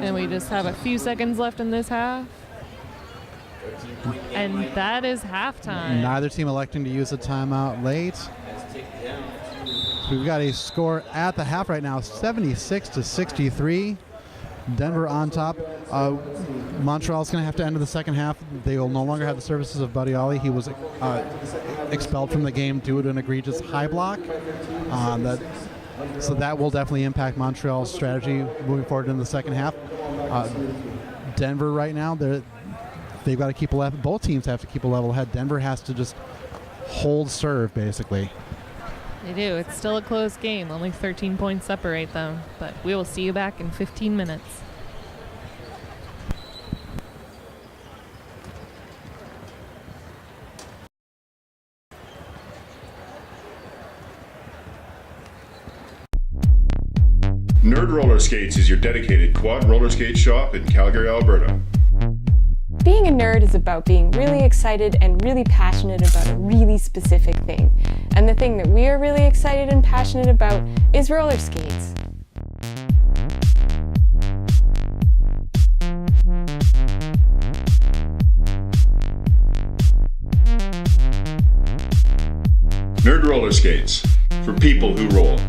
And we just have a few seconds left in this half. And that is halftime. Neither team electing to use a timeout late. So we've got a score at the half right now, 76-63. Denver on top. Montreal's going to have to enter the second half. They will no longer have the services of Buddy Ollie. He was expelled from the game due to an egregious high block. So that will definitely impact Montreal's strategy moving forward in the second half. Denver right now, they've got to keep a level. Both teams have to keep a level head. Denver has to just hold serve, basically. They do. It's still a close game. Only 13 points separate them. But we will see you back in 15 minutes. Nerd Roller Skates is your dedicated quad roller skate shop in Calgary, Alberta. Being a nerd is about being really excited and really passionate about a really specific thing. And the thing that we are really excited and passionate about is roller skates. Nerd Roller Skates, for people who roll.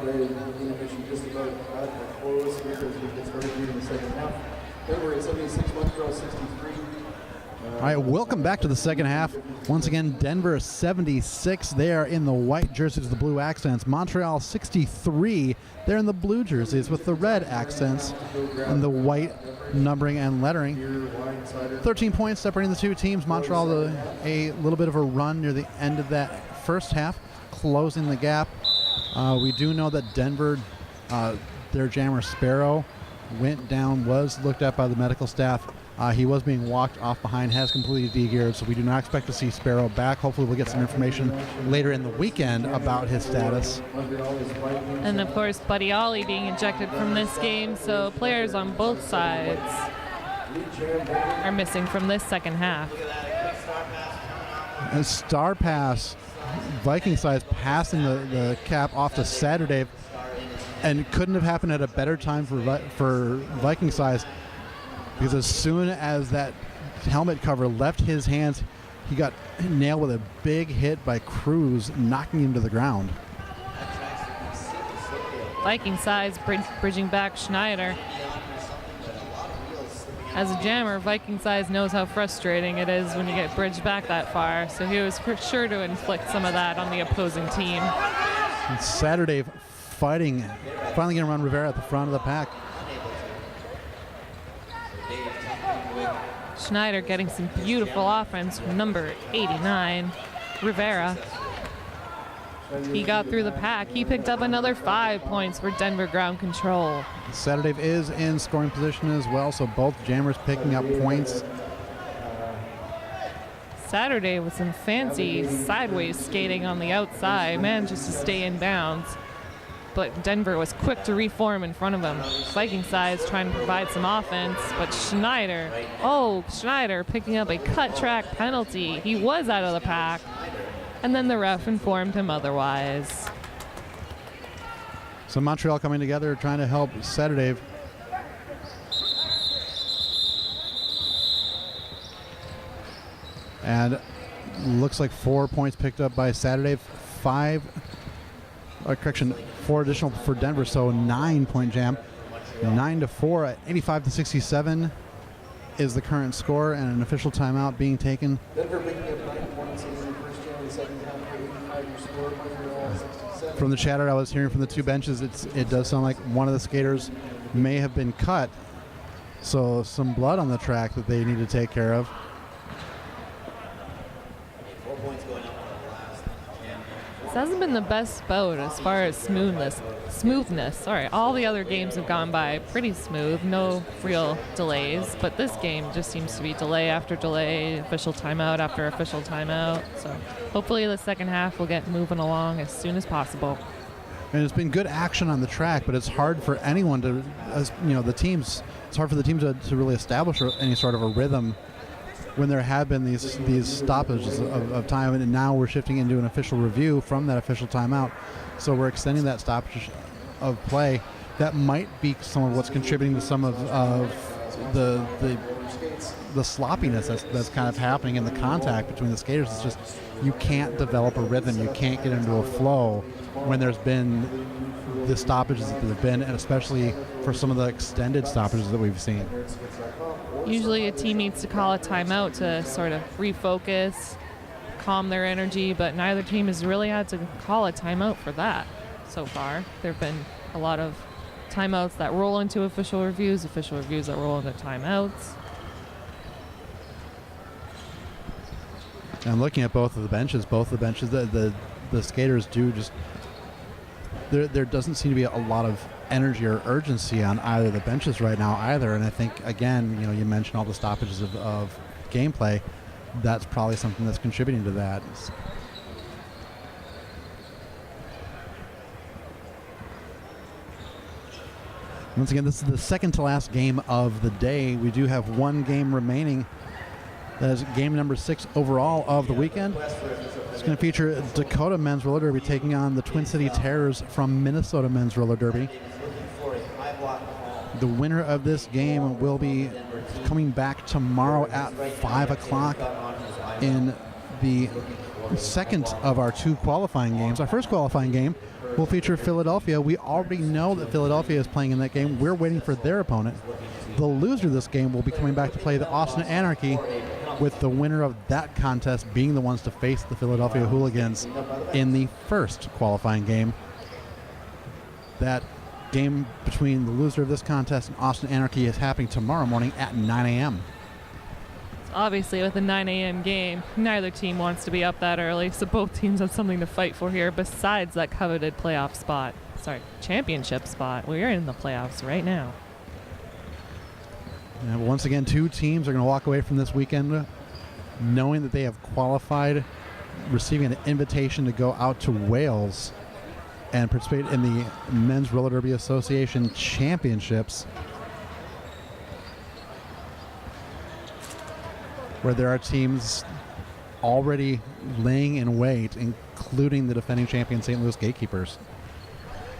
the intermission just about at the close here as we get started here in the second half. Denver at 76, Montreal 63. All right, welcome back to the second half. Once again, Denver 76. They are in the white jerseys with the blue accents. Montreal 63. They're in the blue jerseys with the red accents and the white numbering and lettering. 13 points separating the two teams. Montreal a little bit of a run near the end of that first half, closing the gap. We do know that Denver, their jammer Sparrow, went down, was looked at by the medical staff. He was being walked off behind, has completely de-geared, so we do not expect to see Sparrow back. Hopefully we'll get some information later in the weekend about his status. And of course, Buddy Ollie being ejected from this game, so players on both sides are missing from this second half. A star pass, Viking size passing the cap off to Saturday, and couldn't have happened at a better time for Viking size, because as soon as that helmet cover left his hands, he got nailed with a big hit by Cruz, knocking him to the ground. Viking size bridging back Schneider. As a jammer, Viking size knows how frustrating it is when you get bridged back that far, so he was for sure to inflict some of that on the opposing team. And Saturday fighting, finally getting around Rivera at the front of the pack. Schneider getting some beautiful offense from number 89, Rivera. He got through the pack. He picked up another 5 points for Denver ground control. Saturday is in scoring position as well, so both jammers picking up points. Saturday with some fancy sideways skating on the outside, manages to stay in bounds. But Denver was quick to reform in front of him. Viking size trying to provide some offense, but Schneider picking up a cut track penalty. He was out of the pack, and then the ref informed him otherwise. So Montreal coming together, trying to help Saturday. And looks like 4 points picked up by Saturday, 4 additional for Denver, so 9 point jam. 9-4 at 85-67 is the current score, and an official timeout being taken. Denver picking up 9 points in the first jam in the second half for 85 score. Montreal 67. From the chatter I was hearing from the two benches, it does sound like one of the skaters may have been cut, so some blood on the track that they need to take care of. 4 points going up on the last jam. This hasn't been the best bout as far as smoothness. Sorry, all the other games have gone by pretty smooth, no real delays, but this game just seems to be delay after delay, official timeout after official timeout. So hopefully the second half will get moving along as soon as possible. And it's been good action on the track, but it's hard for anyone to, it's hard for the team to really establish any sort of a rhythm when there have been these stoppages of time, and now we're shifting into an official review from that official timeout. So we're extending that stoppage of play. That might be some of what's contributing to some of the sloppiness that's kind of happening in the contact between the skaters. It's just you can't develop a rhythm, you can't get into a flow when there's been the stoppages that there have been, and especially for some of the extended stoppages that we've seen. Usually a team needs to call a timeout to sort of refocus, calm their energy, but neither team has really had to call a timeout for that so far. There have been a lot of timeouts that roll into official reviews that roll into timeouts. I'm looking at both of the benches. The skaters do just, there doesn't seem to be a lot of energy or urgency on either of the benches right now either. And I think, again, you mentioned all the stoppages of gameplay. That's probably something that's contributing to that. Once again, this is the second to last game of the day. We do have one game remaining. That is game number 6 overall of the weekend. It's going to feature Dakota Men's Roller Derby taking on the Twin City Terrors from Minnesota Men's Roller Derby. The winner of this game will be coming back tomorrow at 5 o'clock in the second of our 2 qualifying games. Our first qualifying game will feature Philadelphia. We already know that Philadelphia is playing in that game. We're waiting for their opponent. The loser of this game will be coming back to play the Austin Anarchy, with the winner of that contest being the ones to face the Philadelphia Hooligans in the first qualifying game. That game between the loser of this contest and Austin Anarchy is happening tomorrow morning at 9 a.m. Obviously, with a 9 a.m. game, neither team wants to be up that early, so both teams have something to fight for here besides that coveted playoff spot. Sorry, championship spot. We're in the playoffs right now. And once again, two teams are going to walk away from this weekend knowing that they have qualified, receiving an invitation to go out to Wales and participate in the Men's Roller Derby Association Championships, where there are teams already laying in wait, including the defending champion St. Louis Gatekeepers.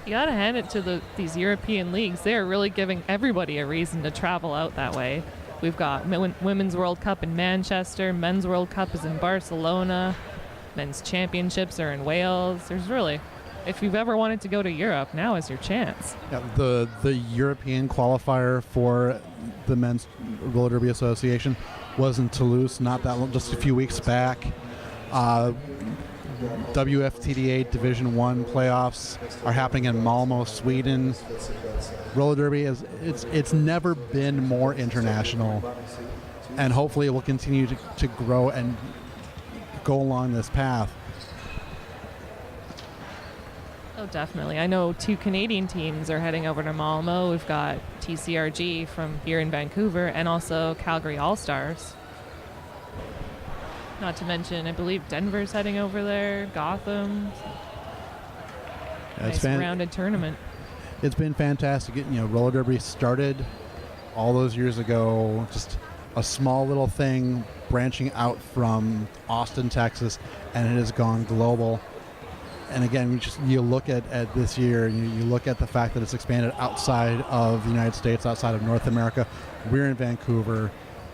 You got to hand it to these European leagues. They are really giving everybody a reason to travel out that way. We've got Women's World Cup in Manchester. Men's World Cup is in Barcelona. Men's Championships are in Wales. There's really, if you've ever wanted to go to Europe, now is your chance. Yeah, the European qualifier for the Men's Roller Derby Association was in Toulouse not that long, just a few weeks back. WFTDA Division 1 playoffs are happening in Malmö, Sweden. Roller derby it's never been more international, and hopefully it will continue to grow and go along this path. Oh, definitely. I know 2 Canadian teams are heading over to Malmö. We've got TCRG from here in Vancouver and also Calgary All-Stars. Not to mention, I believe Denver's heading over there, Gotham. Nice rounded tournament. It's been fantastic. Roller derby started all those years ago, just a small little thing branching out from Austin, Texas, and it has gone global. And again, you look at this year, you look at the fact that it's expanded outside of the United States, outside of North America. We're in Vancouver.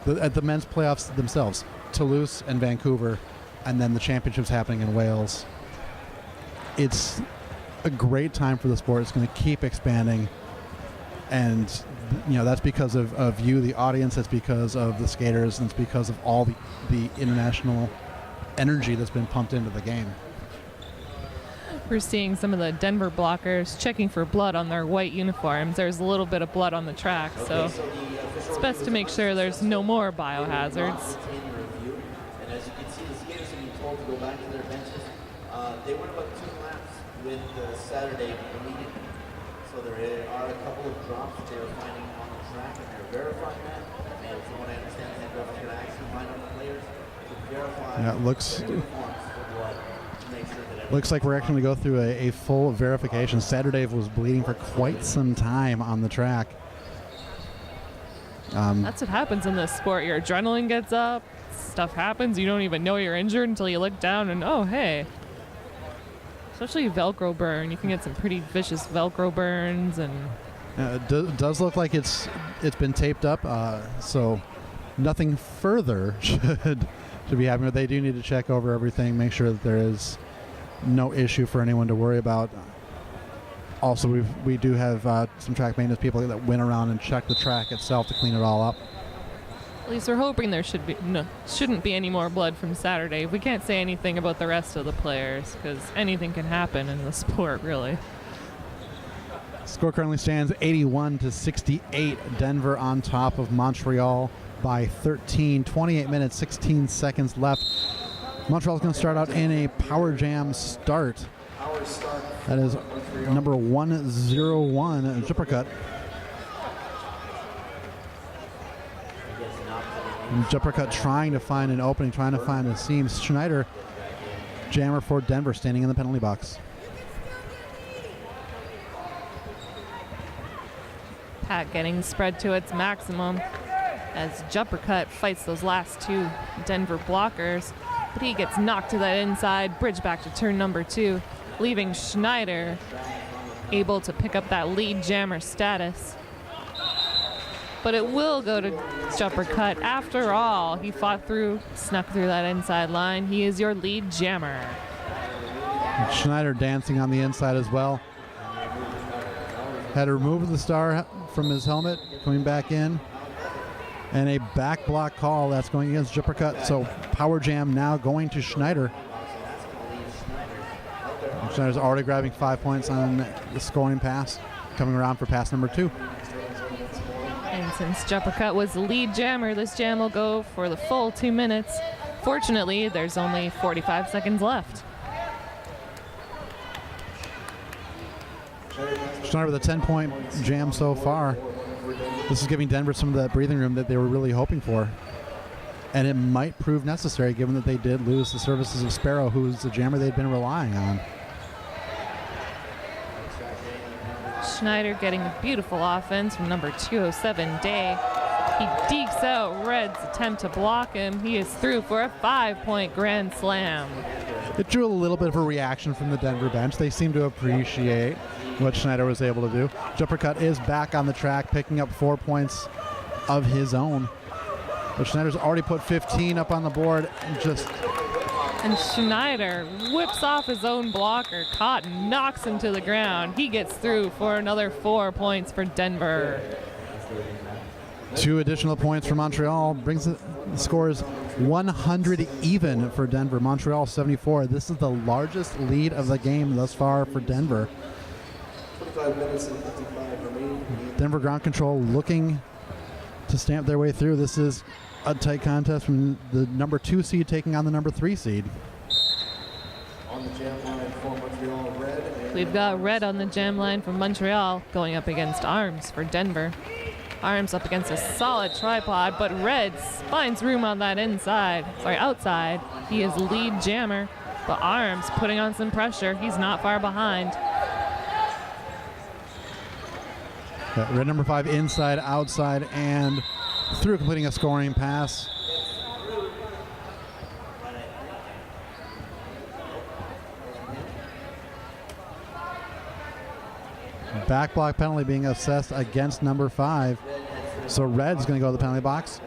At the men's playoffs themselves, Toulouse and Vancouver, and then the championships happening in Wales. It's a great time for the sport. It's going to keep expanding, and that's because of you, the audience. It's because of the skaters, and it's because of all the international energy that's been pumped into the game. We're seeing some of the Denver blockers checking for blood on their white uniforms. There's a little bit of blood on the track, so it's best to make sure there's no more biohazards. And as you can see, the skaters have been told to go back to their benches. They went about 2 laps with Saturday meeting, so there are a couple of drops that they're finding on the track, and they're verifying that. And from what I understand, the head ref is going to actually find on the players to verify. Yeah, it looks. The blood. Looks like we're actually going to go through a full verification. Saturday was bleeding for quite some time on the track. That's what happens in this sport. Your adrenaline gets up, stuff happens, you don't even know you're injured until you look down and, oh, hey. Especially Velcro burn. You can get some pretty vicious Velcro burns. And it does look like it's been taped up, so nothing further should be happening. But they do need to check over everything, make sure that there is no issue for anyone to worry about. Also, we do have some track maintenance people that went around and checked the track itself to clean it all up. At least we're hoping there shouldn't be any more blood from Saturday. We can't say anything about the rest of the players because anything can happen in the sport, really. Score currently stands 81-68. Denver on top of Montreal by 13. 28 minutes, 16 seconds left. Montreal's going to start out in a power jam start. That is number 101, Zipper Cut. Zipper Cut trying to find an opening, trying to find a seam. Schneider, jammer for Denver, standing in the penalty box. Pack getting spread to its maximum as Jumper Cut fights those last 2 Denver blockers. But he gets knocked to that inside, bridge back to turn number 2, leaving Schneider able to pick up that lead jammer status. But it will go to Jumper Cut. After all, he fought through, snuck through that inside line. He is your lead jammer. Schneider dancing on the inside as well. Had to remove the star from his helmet, coming back in. And a back block call that's going against Jippercut. So power jam now going to Schneider. Schneider's already grabbing 5 points on the scoring pass, coming around for pass number 2. And since Jippercut was the lead jammer, this jam will go for the full 2 minutes. Fortunately, there's only 45 seconds left. Schneider with a 10-point jam so far. This is giving Denver some of that breathing room that they were really hoping for. And it might prove necessary given that they did lose the services of Sparrow, who's the jammer they'd been relying on. Schneider getting a beautiful offense from number 207, Day. He dekes out Red's attempt to block him. He is through for a 5-point grand slam. It drew a little bit of a reaction from the Denver bench. They seem to appreciate what Schneider was able to do. Jippercut is back on the track, picking up 4 points of his own. But Schneider's already put 15 up on the board and Schneider whips off his own blocker. Cotton knocks him to the ground. He gets through for another 4 points for Denver. 2 additional points for Montreal brings the scores 100 even for Denver. Montreal 74. This is the largest lead of the game thus far for Denver. 25 minutes and 55 remaining. Denver ground control looking to stamp their way through. This is a tight contest from the number 2 seed taking on the number 3 seed. On the jam line for Montreal, Red. We've got Red on the jam line from Montreal going up against Arms for Denver. Arms up against a solid tripod, but Red finds room on that outside. He is lead jammer, but Arms putting on some pressure. He's not far behind. Red number 5 inside, outside, and through, completing a scoring pass. Back block penalty being assessed against number 5. So Red's going to go to the penalty box.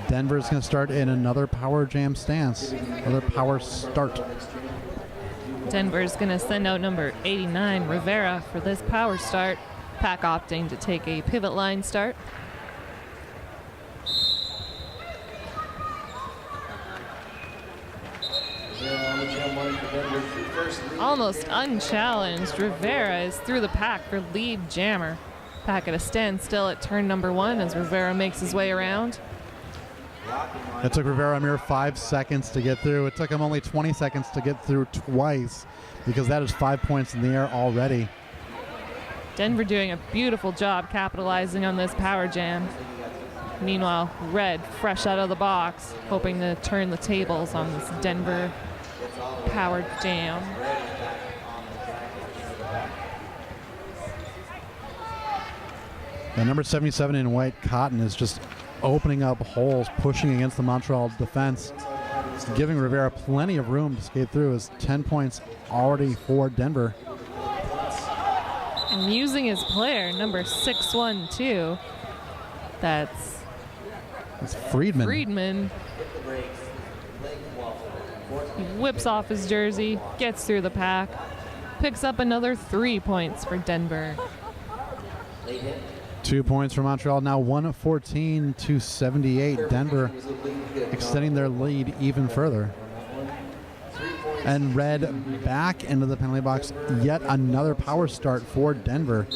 Denver's going to start in another power jam stance, another power start. Denver's going to send out number 89, Rivera, for this power start. Pack opting to take a pivot line start. Almost unchallenged, Rivera is through the pack for lead jammer. Pack at a standstill at turn number 1 as Rivera makes his way around. It took Rivera a mere 5 seconds to get through. It took him only 20 seconds to get through twice, because that is 5 points in the air already. Denver doing a beautiful job capitalizing on this power jam. Meanwhile, Red fresh out of the box, hoping to turn the tables on this Denver power jam. And number 77 in white, Cotton, is just opening up holes, pushing against the Montreal defense, giving Rivera plenty of room to skate through. As 10 points already for Denver. And using his player, number 612, that's Friedman. He whips off his jersey, gets through the pack, picks up another 3 points for Denver. 2 points for Montreal, now 114 to 78. Denver extending their lead even further. And Red back into the penalty box. Yet another power start for Denver.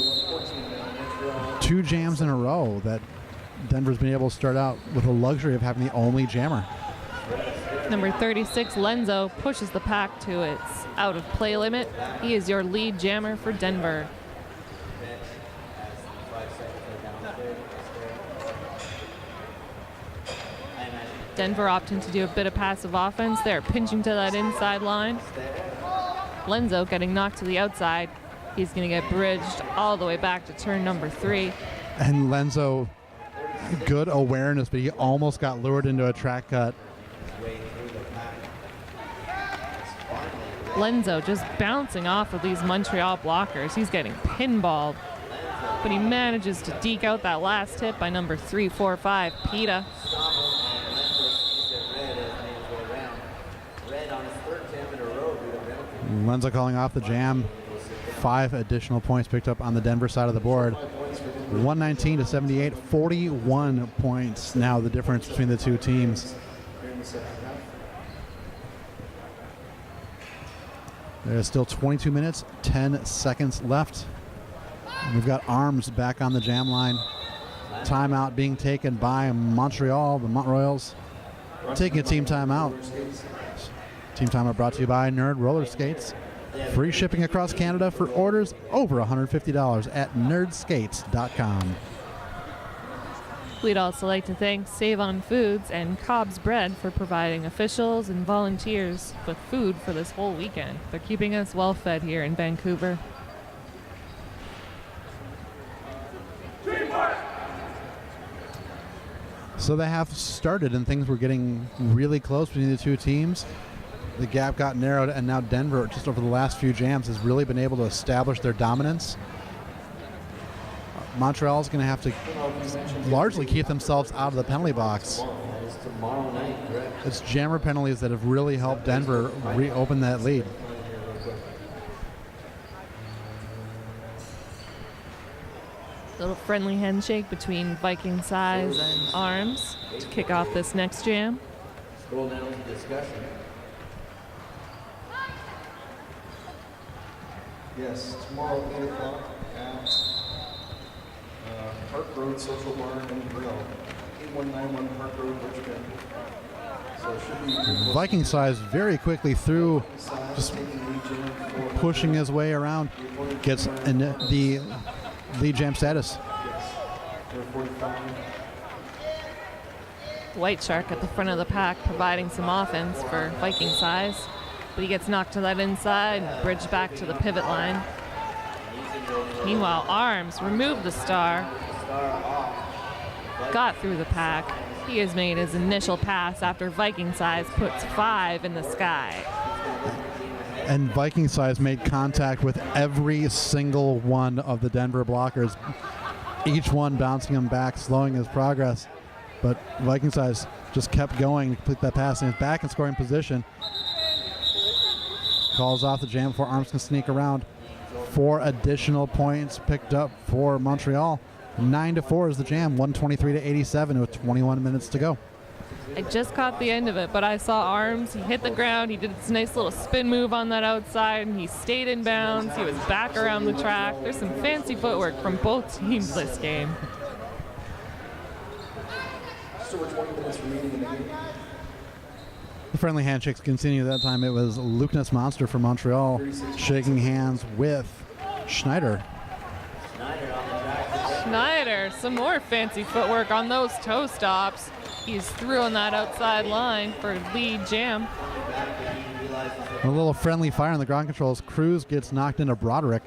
2 jams in a row that Denver's been able to start out with the luxury of having the only jammer. Number 36, Lenzo, pushes the pack to its out of play limit. He is your lead jammer for Denver. Denver opting to do a bit of passive offense. They're pinching to that inside line. Lenzo getting knocked to the outside. He's going to get bridged all the way back to turn number 3. And Lenzo, good awareness, but he almost got lured into a track cut. Lenzo just bouncing off of these Montreal blockers. He's getting pinballed, but he manages to deke out that last hit by number 345, Pita. Lenza calling off the jam. 5 additional points picked up on the Denver side of the board. 119 to 78, 41 points now the difference between the two teams. There's still 22 minutes, 10 seconds left. And we've got Arms back on the jam line. Timeout being taken by Montreal, the Mont-Royals taking a team timeout. Team timeout brought to you by Nerd Roller Skates. Free shipping across Canada for orders over $150 at nerdskates.com. We'd also like to thank Save On Foods and Cobb's Bread for providing officials and volunteers with food for this whole weekend. They're keeping us well fed here in Vancouver. So the half started and things were getting really close between the two teams. The gap got narrowed, and now Denver, just over the last few jams, has really been able to establish their dominance. Montreal's going to have to largely keep themselves out of the penalty box. It's jammer penalties that have really helped Denver reopen that lead. Little friendly handshake between Viking Size and Arms to kick off this next jam. Scroll down to discussion. Yes, tomorrow 8 o'clock at Park Road Social Bar and Grill, 8191 Park Road, Richmond. So it should be Viking Size very quickly through, just pushing his way around, gets in the lead jam status. White Shark at the front of the pack providing some offense for Viking Size. But he gets knocked to that inside and bridged back to the pivot line. Meanwhile, Arms removed the star, got through the pack. He has made his initial pass after Viking Size puts 5 in the sky. And Viking Size made contact with every single one of the Denver blockers, each one bouncing him back, slowing his progress. But Viking Size just kept going to complete that pass, and is back in scoring position. Calls off the jam before Arms can sneak around. 4 additional points picked up for Montreal. 9-4 is the jam, 123 to 87 with 21 minutes to go. I just caught the end of it, but I saw Arms. He hit the ground. He did this nice little spin move on that outside, and he stayed in bounds. He was back around the track. There's some fancy footwork from both teams this game. just over 20 minutes remaining in the game. The friendly handshakes continue. That time it was Luke Ness Monster from Montreal shaking hands with Schneider. Schneider, some more fancy footwork on those toe stops. He's through on that outside line for lead jam. A little friendly fire on the ground controls. Cruz gets knocked into Broderick.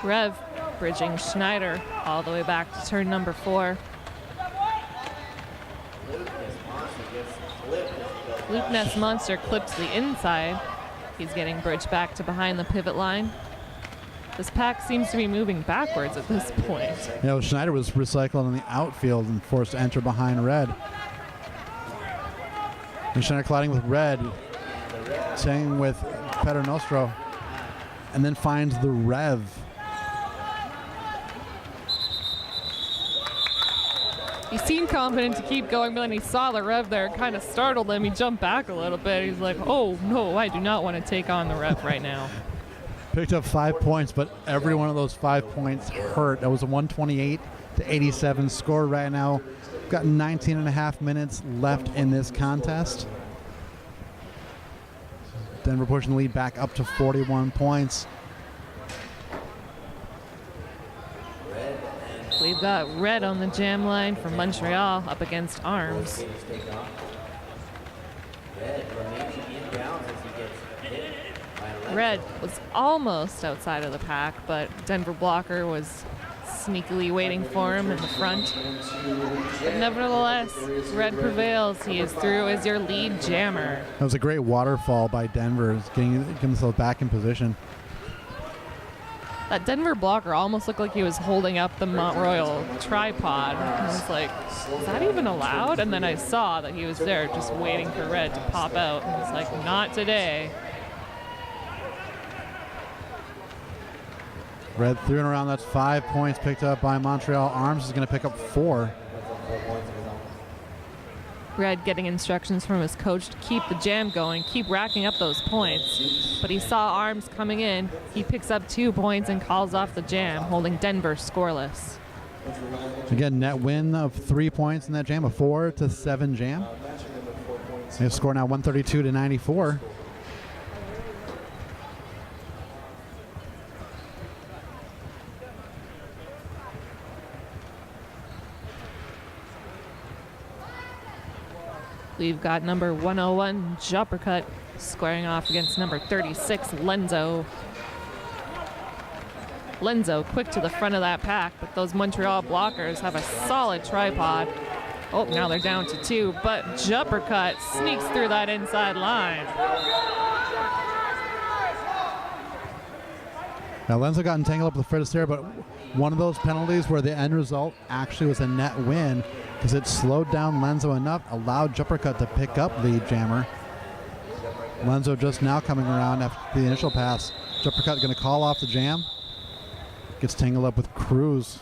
Rev bridging Schneider all the way back to turn number 4. Luke Ness Monster clips the inside. He's getting bridged back to behind the pivot line. This pack seems to be moving backwards at this point. You know, Schneider was recycled in the outfield and forced to enter behind Red. And Schneider colliding with Red, staying with Pedro Nostro, and then finds the Rev. He seemed confident to keep going, but then he saw the Rev there. It kind of startled him. He jumped back a little bit. He's like, oh, no, I do not want to take on the Rev right now. Picked up 5 points, but every one of those 5 points hurt. That was a 128 to 87 score right now. We've got 19 and a half minutes left in this contest. Denver pushing the lead back up to 41 points. We've got Red on the jam line from Montreal up against Arms. Red was almost outside of the pack, but Denver blocker was sneakily waiting for him in the front. But nevertheless, Red prevails. He is through as your lead jammer. That was a great waterfall by Denver, getting himself back in position. That Denver blocker almost looked like he was holding up the Montreal tripod. I was like, is that even allowed? And then I saw that he was there just waiting for red to pop out. And it's like, not today. Red threw it around. That's 5 points picked up by Montreal. Arms is going to pick up 4. Red getting instructions from his coach to keep the jam going, keep racking up those points. But he saw Arms coming in. He picks up 2 points and calls off the jam, holding Denver scoreless. Again, net win of 3 points in that jam, a 4-7 jam. They score now 132-94. We've got number 101, Juppercut, squaring off against number 36, Lenzo. Lenzo quick to the front of that pack, but those Montreal blockers have a solid tripod. Oh, now they're down to 2, but Juppercut sneaks through that inside line. Now Lenzo got entangled up with Fred Astaire, but one of those penalties where the end result actually was a net win because it slowed down Lenzo enough, allowed Juppercut to pick up the jammer. Lenzo just now coming around after the initial pass. Juppercut going to call off the jam. Gets tangled up with Cruz.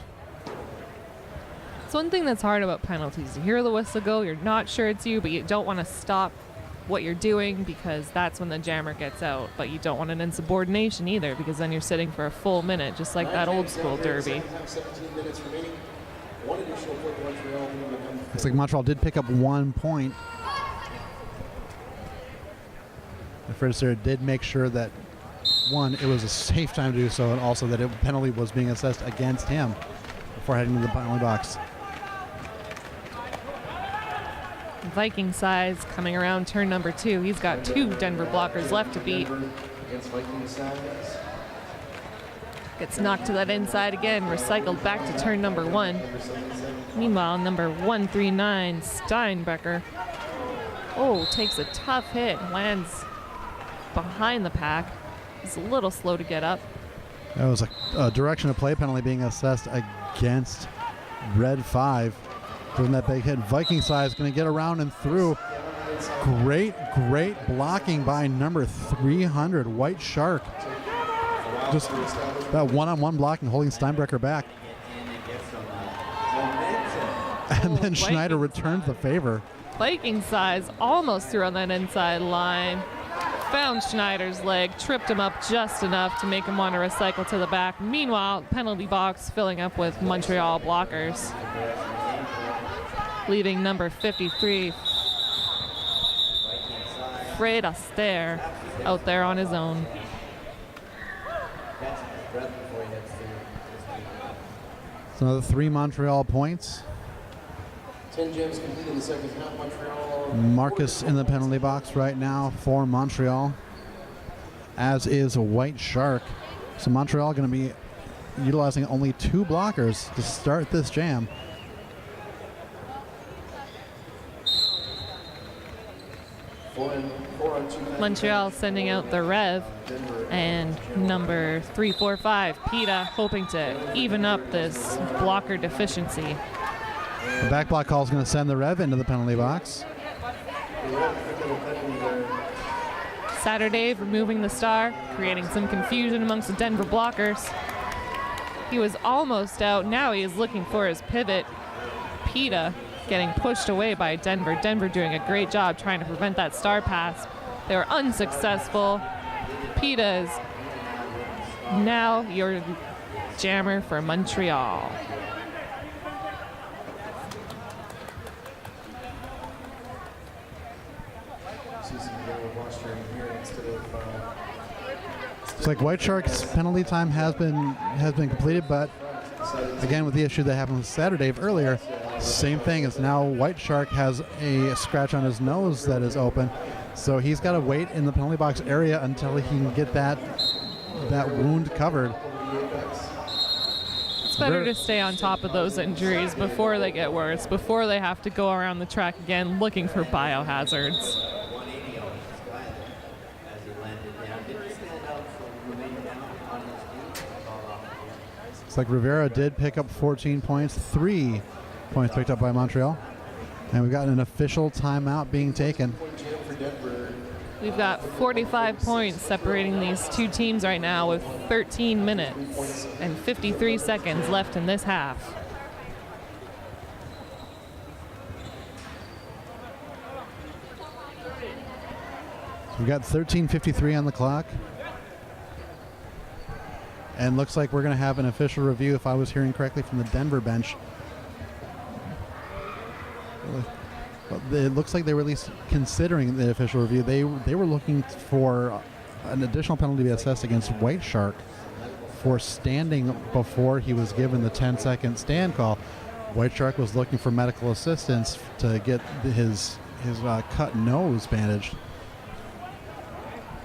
It's one thing that's hard about penalties. You hear the whistle go, you're not sure it's you, but you don't want to stop what you're doing because that's when the jammer gets out. But you don't want an insubordination either because then you're sitting for a full minute, just like that old school derby. Looks like Montreal did pick up 1 point. The Fred Astaire did make sure that, one, it was a safe time to do so, and also that a penalty was being assessed against him before heading to the penalty box. Viking size coming around turn number 2. He's got 2 Denver blockers left to beat. Gets knocked to that inside again, recycled back to turn number 1. Meanwhile, number 139, Steinbrecher. Oh, takes a tough hit, lands behind the pack. He's a little slow to get up. That was a direction of play penalty being assessed against Red 5. Doing that big hit. Viking size going to get around and through. Great blocking by number 300, White Shark. Just that one-on-one blocking, holding Steinbrecher back. And then Schneider returns the favor. Viking size almost through on that inside line. Found Schneider's leg, tripped him up just enough to make him want to recycle to the back. Meanwhile, penalty box filling up with Montreal blockers. Leaving number 53, Fred Astaire, out there on his own. So another 3 Montreal points. 10 jams complete in the second half. Montreal. Marcus in the penalty box right now for Montreal, as is White Shark. So Montreal going to be utilizing only 2 blockers to start this jam. Montreal sending out the Rev and number 345, PETA, hoping to even up this blocker deficiency. The back block call is going to send the Rev into the penalty box. Saturday removing the star, creating some confusion amongst the Denver blockers. He was almost out. Now he is looking for his pivot. PETA getting pushed away by Denver. Denver doing a great job trying to prevent that star pass. They were unsuccessful. PETA is now your jammer for Montreal. It's like White Shark's penalty time has been completed, but again with the issue that happened with Saturday earlier, same thing. Is now White Shark has a scratch on his nose that is open, so he's got to wait in the penalty box area until he can get that wound covered. It's better to stay on top of those injuries before they get worse, before they have to go around the track again looking for biohazards. Looks like Rivera did pick up 14 points, 3 points picked up by Montreal. And we've got an official timeout being taken. We've got 45 points separating these two teams right now with 13 minutes and 53 seconds left in this half. We've got 13:53 on the clock. And looks like we're going to have an official review, if I was hearing correctly, from the Denver bench. It looks like they were at least considering the official review. They were looking for an additional penalty to be assessed against White Shark for standing before he was given the 10-second stand call. White Shark was looking for medical assistance to get his cut nose bandaged.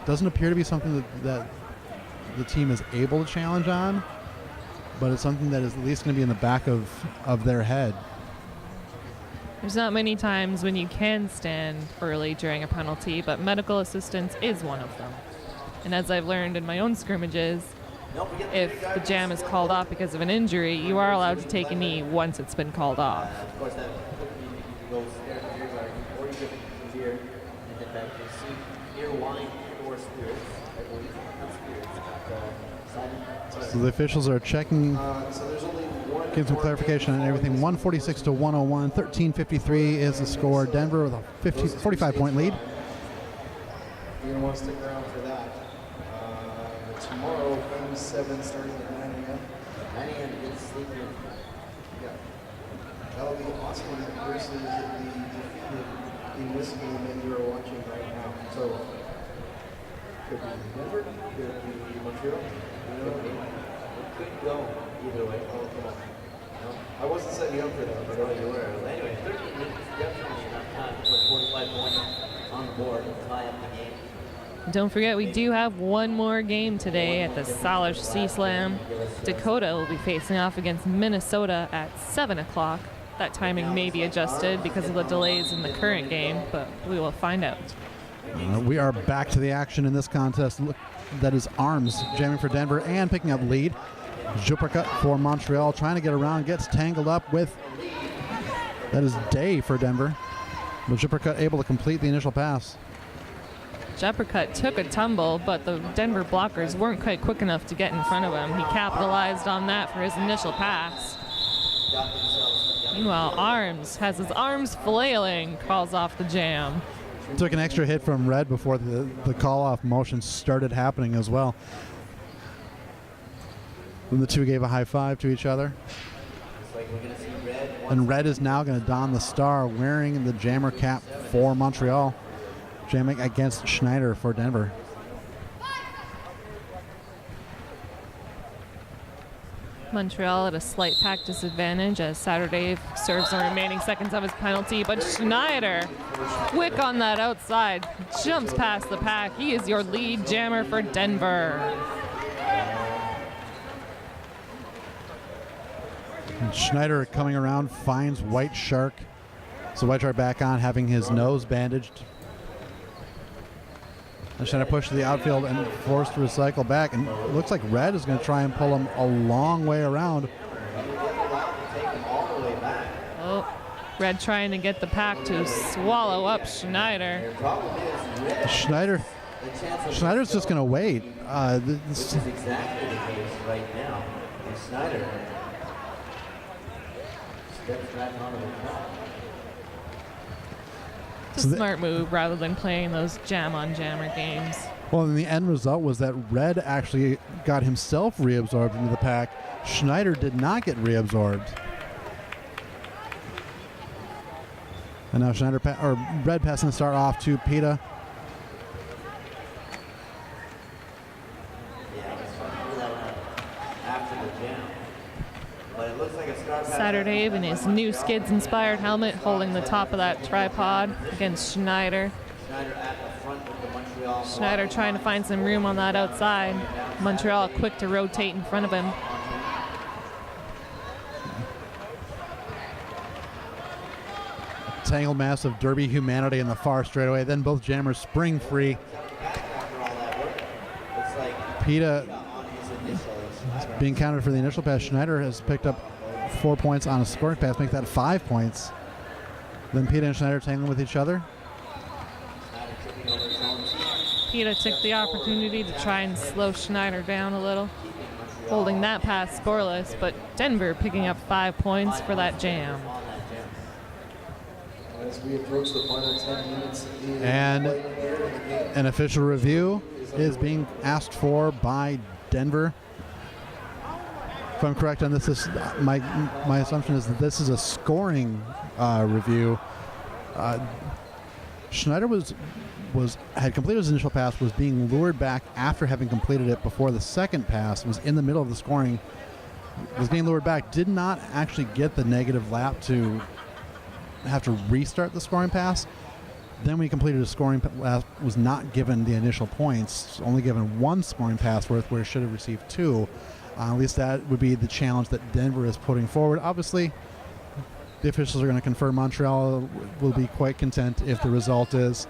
Doesn't appear to be something that the team is able to challenge on, but it's something that is at least going to be in the back of their head. There's not many times when you can stand early during a penalty, but medical assistance is one of them. And as I've learned in my own scrimmages, if the jam is called off because of an injury, you are allowed to take a knee once it's been called off. Of course, that goes or you get beer and then back to see beer, wine, or spirits. I believe not spirits. So the officials are checking, So there's only one. give some clarification on everything. 146 to 101. 13:53 is the score. Denver with a 45-point lead. You're gonna want to stick around for that. Tomorrow, game 7 starting at 9 a.m. 9 a.m. good sleep in. Yeah. That'll be Austin versus the defeated in this game that you are watching right now. So, could be Denver, could be Montreal. You know, It could go either way. oh, come on. No, I wasn't setting you up for that, but So you were. Anyway, 13 minutes is definitely enough time to put 45 points on the board and tie up the game. Don't forget, we do have one more game today at the Salish Sea Slam. Dakota will be facing off against Minnesota at 7 o'clock. That timing may be adjusted because of the delays in the current game, but we will find out. We are back to the action in this contest. Look, that is Arms jamming for Denver and picking up lead. Jupercut for Montreal trying to get around, gets tangled up with, that is Day for Denver. But Jupercut able to complete the initial pass. Jeppercut took a tumble, but the Denver blockers weren't quite quick enough to get in front of him. He capitalized on that for his initial pass. Meanwhile, Arms has his arms flailing, calls off the jam. Took an extra hit from Red before the call-off motion started happening as well. Then the two gave a high five to each other. And Red is now going to don the star wearing the jammer cap for Montreal. Jamming against Schneider for Denver. Montreal at a slight pack disadvantage as Saturday serves the remaining seconds of his penalty, but Schneider, quick on that outside, jumps past the pack. He is your lead jammer for Denver. And Schneider coming around finds White Shark. So White Shark back on, having his nose bandaged. And Schneider pushed to the outfield and forced to recycle back. And it looks like Red is going to try and pull him a long way around. Oh, Red trying to get the pack to swallow up Schneider. Schneider's just going to wait. This is exactly the case right now. And Schneider steps back onto the top. It's a smart move rather than playing those jam-on-jammer games. Well, and the end result was that Red actually got himself reabsorbed into the pack. Schneider did not get reabsorbed. And now Red passing the start off to Pita. Saturday in his new Skids-inspired helmet, holding the top of that tripod against Schneider. Schneider trying to find some room on that outside. Montreal quick to rotate in front of him. Tangled mass of Derby humanity in the far straightaway. Then both jammers spring free. Pita being counted for the initial pass. Schneider has picked up 4 points on a scoring pass, make that 5 points. Then Peta and Schneider tangling with each other. Peta took the opportunity to try and slow Schneider down a little, holding that pass scoreless, but Denver picking up 5 points for that jam. As we approach the final 10 minutes. And an official review is being asked for by Denver. If I'm correct on this, my assumption is that this is a scoring review. Schneider had completed his initial pass, was being lured back after having completed it before the second pass, was in the middle of the scoring, was being lured back, did not actually get the negative lap to have to restart the scoring pass. Then we completed a scoring pass, was not given the initial points, only given 1 scoring pass worth where it should have received 2. At least that would be the challenge that Denver is putting forward. Obviously, the officials are going to confer. Montreal will be quite content if the result is,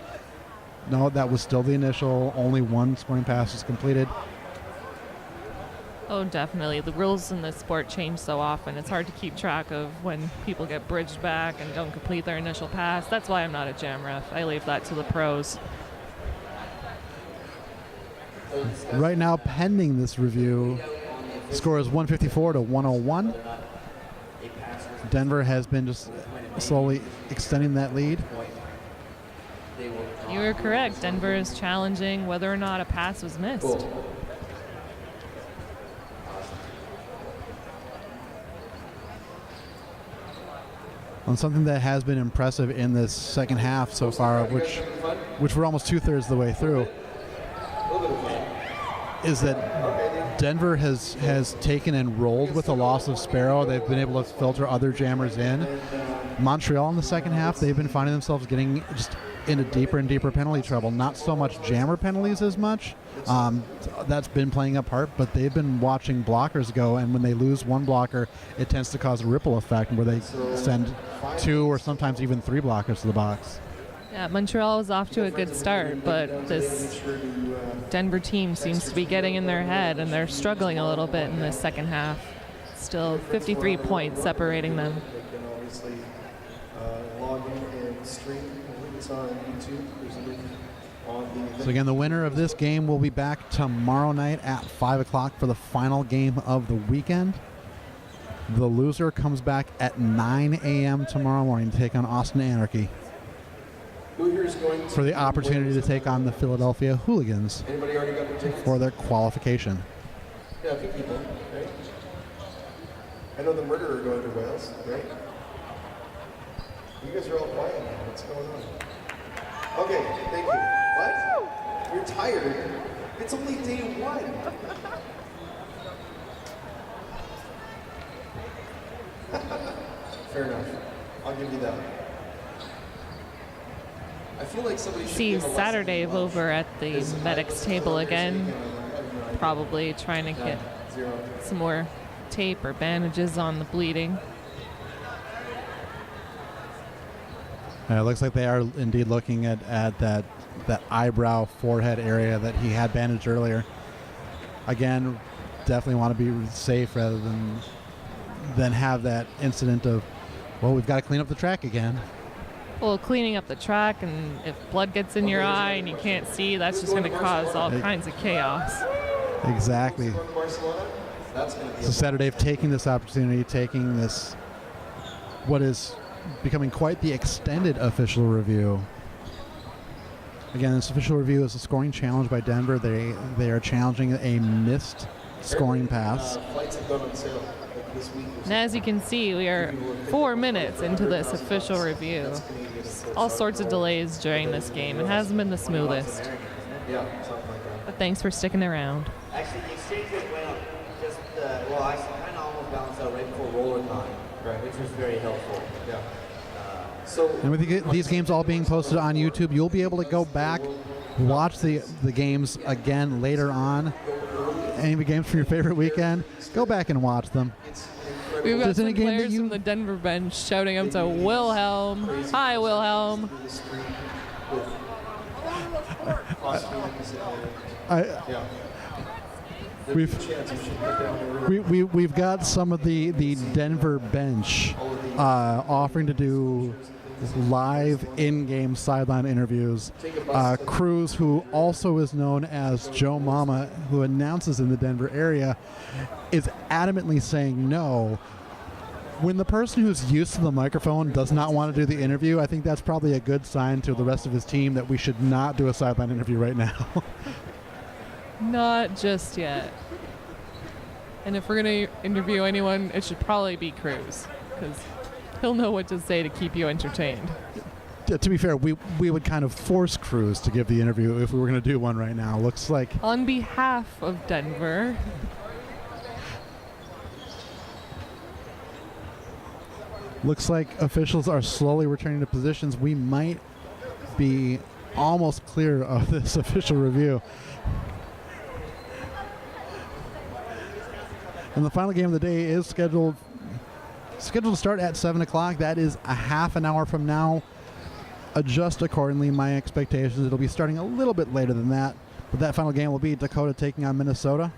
no, that was still the initial, only 1 scoring pass was completed. Oh, definitely. The rules in this sport change so often. It's hard to keep track of when people get bridged back and don't complete their initial pass. That's why I'm not a jam ref. I leave that to the pros. Right now, pending this review, score is 154 to 101. Denver has been just slowly extending that lead. You were correct. Denver is challenging whether or not a pass was missed. On something that has been impressive in this second half so far, which we're almost 2/3 the way through, is that Denver has taken and rolled with the loss of Sparrow. They've been able to filter other jammers in. Montreal in the second half, they've been finding themselves getting just into deeper and deeper penalty trouble. Not so much jammer penalties as much. That's been playing a part, but they've been watching blockers go, and when they lose 1 blocker, it tends to cause a ripple effect where they send 2 or sometimes even 3 blockers to the box. Yeah, Montreal is off to a good start, but this Denver team seems to be getting in their head, and they're struggling a little bit in the second half. Still 53 points separating them. They can obviously log in and stream. I think it's on YouTube. There's a link on the. So again, the winner of this game will be back tomorrow night at 5 o'clock for the final game of the weekend. The loser comes back at 9 a.m. tomorrow morning to take on Austin Anarchy for the opportunity to take on the Philadelphia Hooligans Anybody already got their tickets? for their qualification. Yeah, a few people, right? I know the murderer going to Wales, right? You guys are all quiet now. What's going on? Okay, thank you. What? You're tired? It's only day 1. Fair enough. I'll give you that. I feel like somebody should See give a lesson Saturday in love. over at the medics table again, probably trying to get some more tape or bandages on the bleeding. It looks like they are indeed looking at that eyebrow, forehead area that he had bandaged earlier. Again, definitely want to be safe rather than have that incident of, well, we've got to clean up the track again. Well, cleaning up the track, and if blood gets in your eye and you can't see, that's just going to cause all kinds of chaos. Exactly. So Saturday, taking this opportunity, taking this, what is becoming quite the extended official review. Again, this official review is a scoring challenge by Denver. They are challenging a missed scoring pass. Flights have gone on sale this week. And as you can see, we are 4 minutes into this official review. All sorts of delays during this game. It hasn't been the smoothest. Yeah, something like that. But thanks for sticking around. Actually, the exchange rate went up just, I kind of almost balanced out right before roller time, Right. which was very helpful. Yeah. So And with these games all being posted on YouTube, you'll be able to go back, watch the games again later on. Any of the games from your favorite weekend, go back and watch them. We've got Does any some game that players you- from the Denver bench shouting up to Wilhelm. Hi, Wilhelm. through the street with costumes and I, yeah. We've got some of the Denver bench offering to do live in-game sideline interviews. Cruz, who also is known as Joe Mama, who announces in the Denver area, is adamantly saying no. When the person who's used to the microphone does not want to do the interview, I think that's probably a good sign to the rest of his team that we should not do a sideline interview right now. Not just yet. And if we're going to interview anyone, it should probably be Cruz, because he'll know what to say to keep you entertained. To be fair, we would kind of force Cruz to give the interview if we were going to do one right now. Looks like... On behalf of Denver... Looks like officials are slowly returning to positions. We might be almost clear of this official review. And the final game of the day is scheduled to start at 7 o'clock. That is a half an hour from now. Adjust accordingly, my expectations. It'll be starting a little bit later than that. But that final game will be Dakota taking on Minnesota.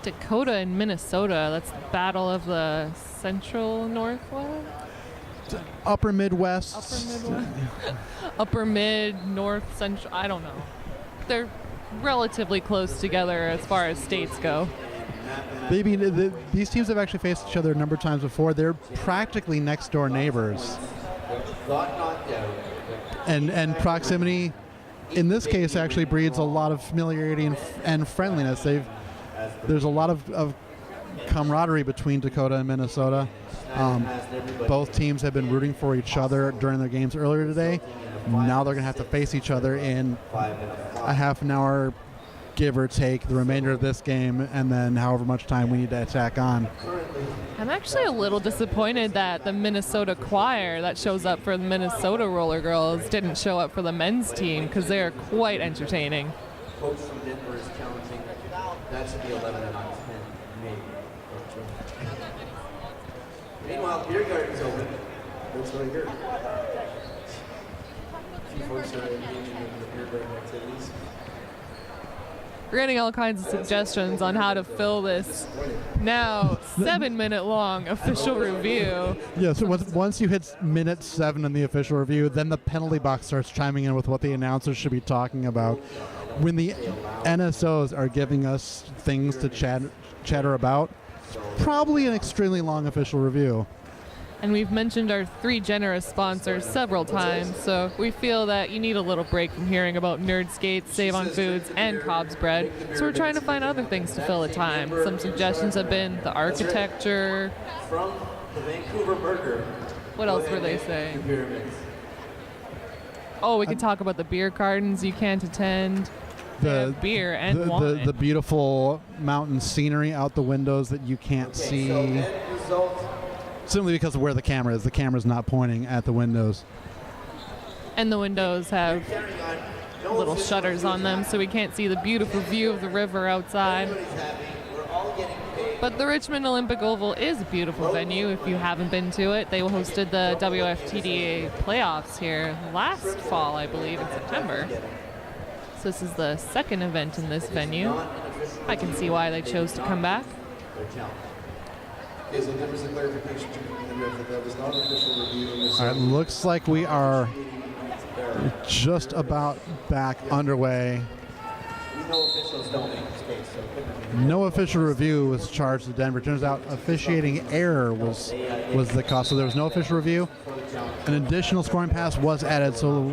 Dakota and Minnesota, that's the battle of the Central Northwest? Upper Midwest. Upper Mid, North, Central, I don't know. They're relatively close together as far as states go. These teams have actually faced each other a number of times before. They're practically next door neighbors. And proximity, in this case, actually breeds a lot of familiarity and friendliness. There's a lot of camaraderie between Dakota and Minnesota. Both teams have been rooting for each other during their games earlier today. Now they're going to have to face each other in a half an hour, give or take, the remainder of this game, and then however much time we need to attack on. I'm actually a little disappointed that the Minnesota choir that shows up for the Minnesota Roller Girls didn't show up for the men's team, because they are quite entertaining. Coach from Denver is counting. That should be 11 and not 10, maybe. Meanwhile, beer garden's open. Looks right here. A few folks are engaging in the beer garden activities. We're getting all kinds of suggestions on how to fill this now 7-minute long official review. Yeah, so once you hit minute 7 in the official review, then the penalty box starts chiming in with what the announcers should be talking about. When the NSOs are giving us things to chatter about, it's probably an extremely long official review. And we've mentioned our 3 generous sponsors several times, so we feel that you need a little break from hearing about Nerd Skates, Save on Foods, and Cobb's Bread. So we're trying to find other things to fill the time. Some suggestions have been the architecture. From the Vancouver Burger. What else were they saying? Oh, we could talk about the beer gardens you can't attend. The beer and wine. The beautiful mountain scenery out the windows that you can't see. Simply because of where the camera is. The camera's not pointing at the windows. And the windows have little shutters on them, so we can't see the beautiful view of the river outside. But the Richmond Olympic Oval is a beautiful venue if you haven't been to it. They hosted the WFTDA playoffs here last fall, I believe, in September. So this is the second event in this venue. I can see why they chose to come back. All right, looks like we are just about back underway. No official review was charged to Denver. Turns out officiating error was the cause, so there was no official review. An additional scoring pass was added, so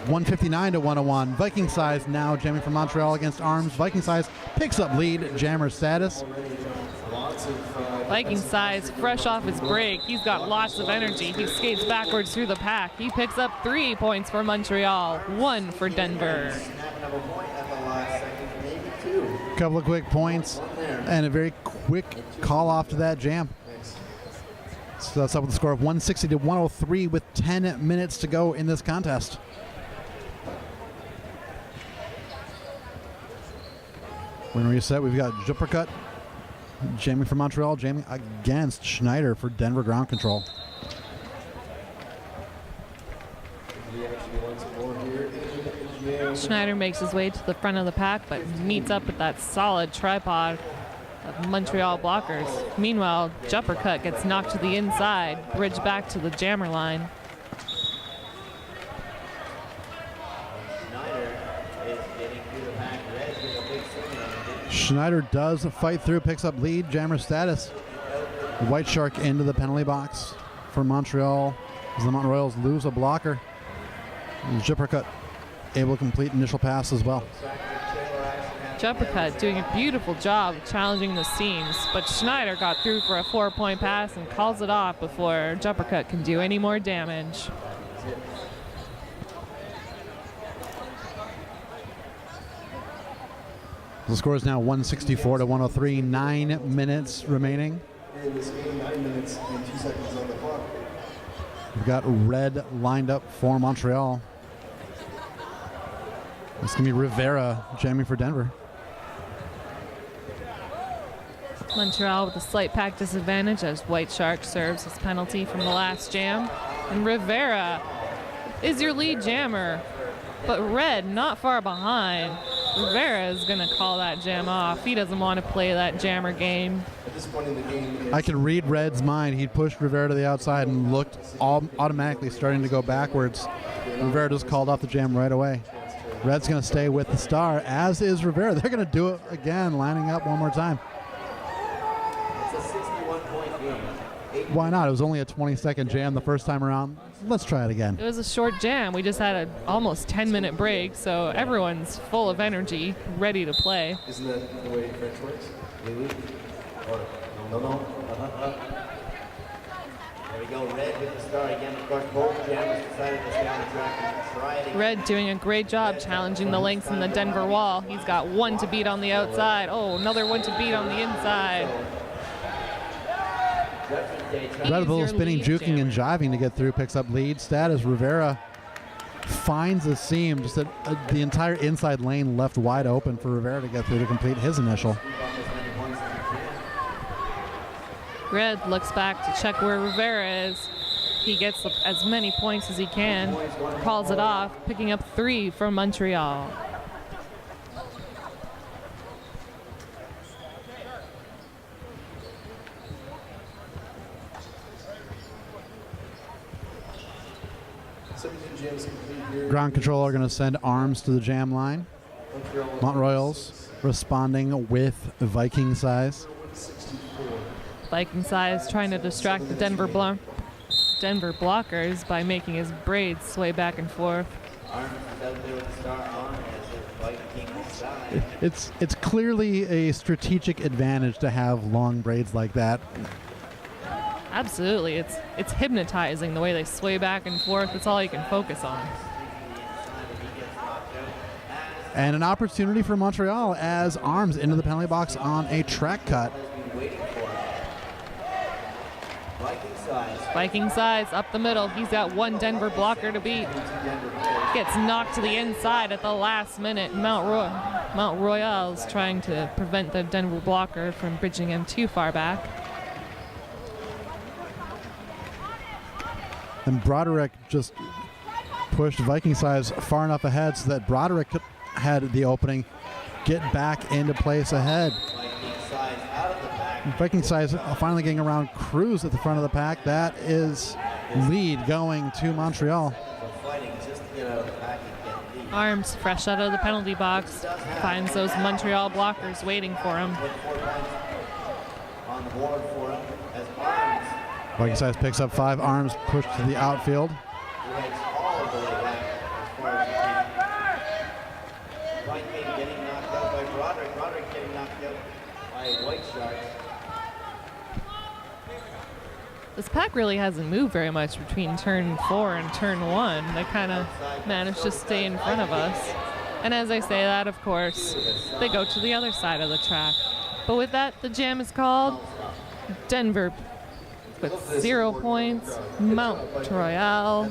159 to 101. Viking Size now jamming from Montreal against Arms. Viking Size picks up lead, jammer status. Viking Size, fresh off his break. He's got lots of energy. He skates backwards through the pack. He picks up 3 points for Montreal, 1 for Denver. Couple of quick points and a very quick call off to that jam. So that's up with the score of 160 to 103 with 10 minutes to go in this contest. We're going to reset. We've got Juppercut jamming for Montreal, jamming against Schneider for Denver ground control. We actually want some more here in Schneider makes his way to the front of the pack, but meets up with that solid tripod of Montreal blockers. Meanwhile, Jumpercut gets knocked to the inside, bridge back to the jammer line. Schneider does fight through, picks up lead, jammer status. White Shark into the penalty box for Montreal as the Mont Royals lose a blocker. Jumpercut able to complete initial pass as well. Jumpercut doing a beautiful job of challenging the seams, but Schneider got through for a 4-point pass and calls it off before Jumpercut can do any more damage. The score is now 164 to 103, 9 minutes remaining. In this game, 9 minutes and 2 seconds on the clock. We've got red lined up for Montreal. It's going to be Rivera jamming for Denver. Montreal with a slight pack disadvantage as White Shark serves his penalty from the last jam. And Rivera is your lead jammer, but red not far behind. Rivera is going to call that jam off. He doesn't want to play that jammer game. At this point in the game, I can read Red's mind. He pushed Rivera to the outside and looked automatically starting to go backwards. Rivera just called off the jam right away. Red's going to stay with the star, as is Rivera. They're going to do it again, lining up one more time. It's a 61-point game. Why not? It was only a 20-second jam the first time around. Let's try it again. It was a short jam. We just had an almost 10-minute break, so everyone's full of energy, ready to play. isn't that the way French works? Or no? There we go, Red with the start again. Of course, both jammers decided to stay on the track and try it again. Red doing a great job challenging the lengths in the Denver wall. He's got one to beat on the outside. Oh, another one to beat on the inside. Red Bull your spinning, lead juking, and jammer. jiving to get through, picks up lead status. Rivera finds a seam, just the entire inside lane left wide open for Rivera to get through to complete his initial. Red looks back to check where Rivera is. He gets as many points as he can, calls it off, picking up 3 from Montreal. Ground control are going to send arms to the jam line. Mont Royals responding with Viking size. Viking size trying to distract the Denver blockers by making his braids sway back and forth. It's clearly a strategic advantage to have long braids like that. Absolutely, it's hypnotizing the way they sway back and forth. That's all you can focus on. And an opportunity for Montreal as arms into the penalty box on a track cut. Viking size up the middle. He's got one Denver blocker to beat. Gets knocked to the inside at the last minute. Mont Royal's trying to prevent the Denver blocker from bridging him too far back. And Broderick just pushed Viking size far enough ahead so that Broderick had the opening, get back into place ahead. Viking size finally getting around Cruz at the front of the pack. That is lead going to Montreal. Arms fresh out of the penalty box. Finds those Montreal blockers waiting for him. Viking size picks up 5 arms, pushed to the outfield. This pack really hasn't moved very much between turn 4 and turn 1. They kind of managed to stay in front of us. And as I say that, of course, they go to the other side of the track. But with that, the jam is called. Denver with 0 points. Montreal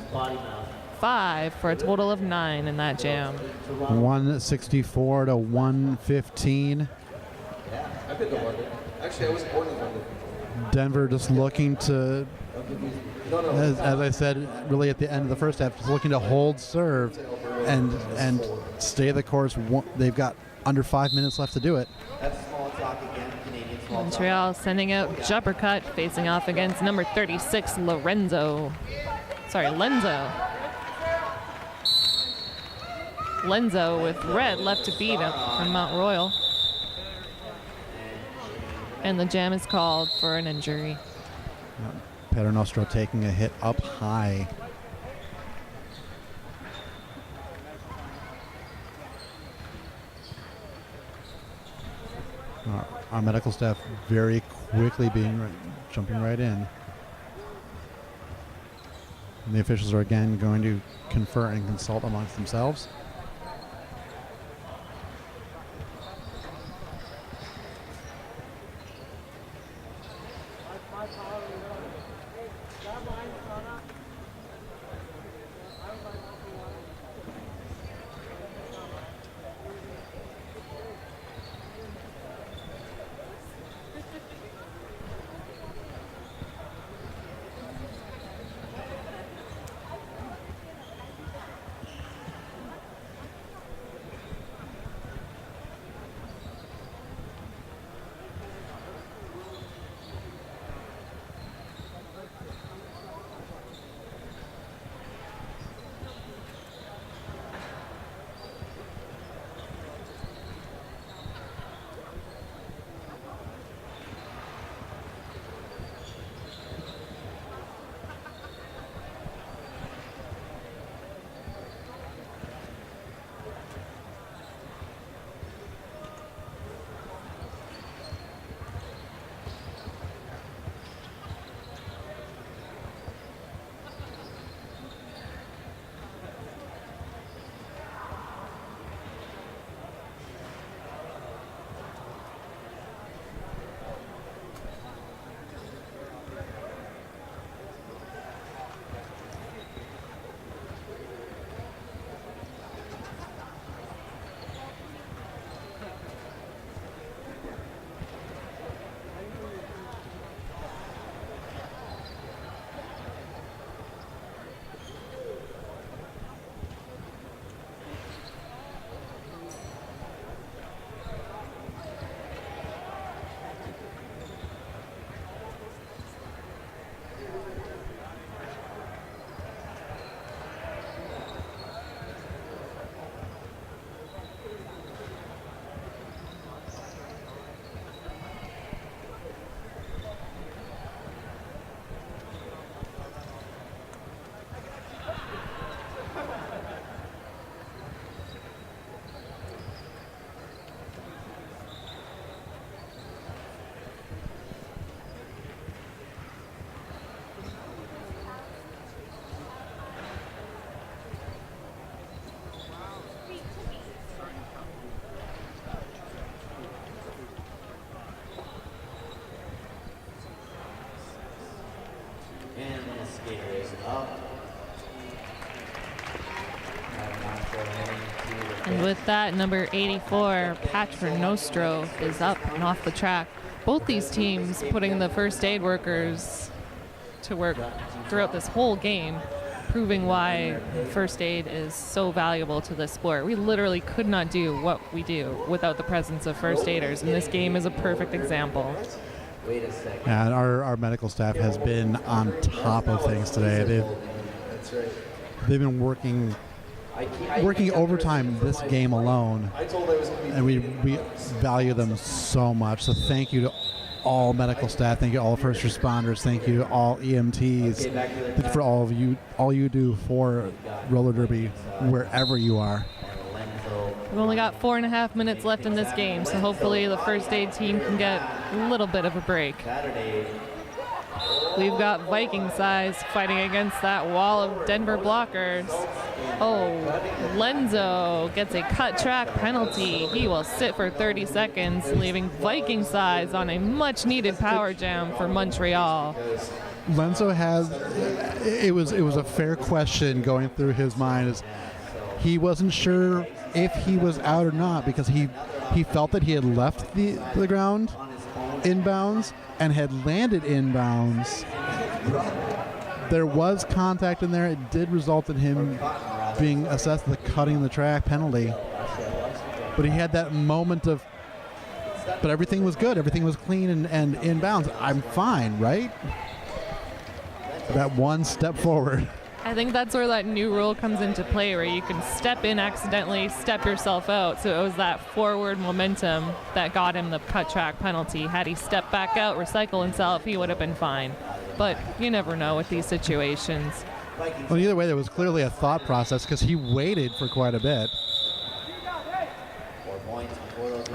5 for a total of 9 in that jam. 164 to 115. Actually, I was born in London. Denver just looking to, as I said, really at the end of the first half, just looking to hold serve and stay the course. They've got under 5 minutes left to do it. That's small talk again, Canadian small talk. Montreal sending out Juppercut, facing off against number 36, Lenzo. Lenzo with red left to beat up from Mount Royal. And the jam is called for an injury. Paternostro taking a hit up high. Our medical staff very quickly jumping right in. And the officials are again going to confer and consult amongst themselves. And the skater is up. And with that, number 84, Paternostro, is up and off the track. Both these teams putting the first aid workers to work throughout this whole game, proving why first aid is so valuable to this sport. We literally could not do what we do without the presence of first aiders, and this game is a perfect example. Wait a second. And our medical staff has been on top of things today. They've been working overtime this game alone, and we value them so much. So thank you to all medical staff, thank you to all first responders, thank you to all EMTs for all you do for roller derby wherever you are. We've only got 4.5 minutes left in this game, so hopefully the first aid team can get a little bit of a break. We've got Viking size fighting against that wall of Denver blockers. Oh, Lenzo gets a cut track penalty. He will sit for 30 seconds, leaving Viking size on a much needed power jam for Montreal. Lenzo it was a fair question going through his mind. As he wasn't sure if he was out or not, because he felt that he had left the ground inbounds and had landed inbounds. There was contact in there. It did result in him being assessed the cutting the track penalty. But he had that moment of, but everything was good. Everything was clean and in bounds. I'm fine, right? That one step forward. I think that's where that new rule comes into play, where you can step in accidentally, step yourself out. So it was that forward momentum that got him the cut track penalty. Had he stepped back out, recycle himself, he would have been fine. But you never know with these situations. Well, either way, there was clearly a thought process because he waited for quite a bit.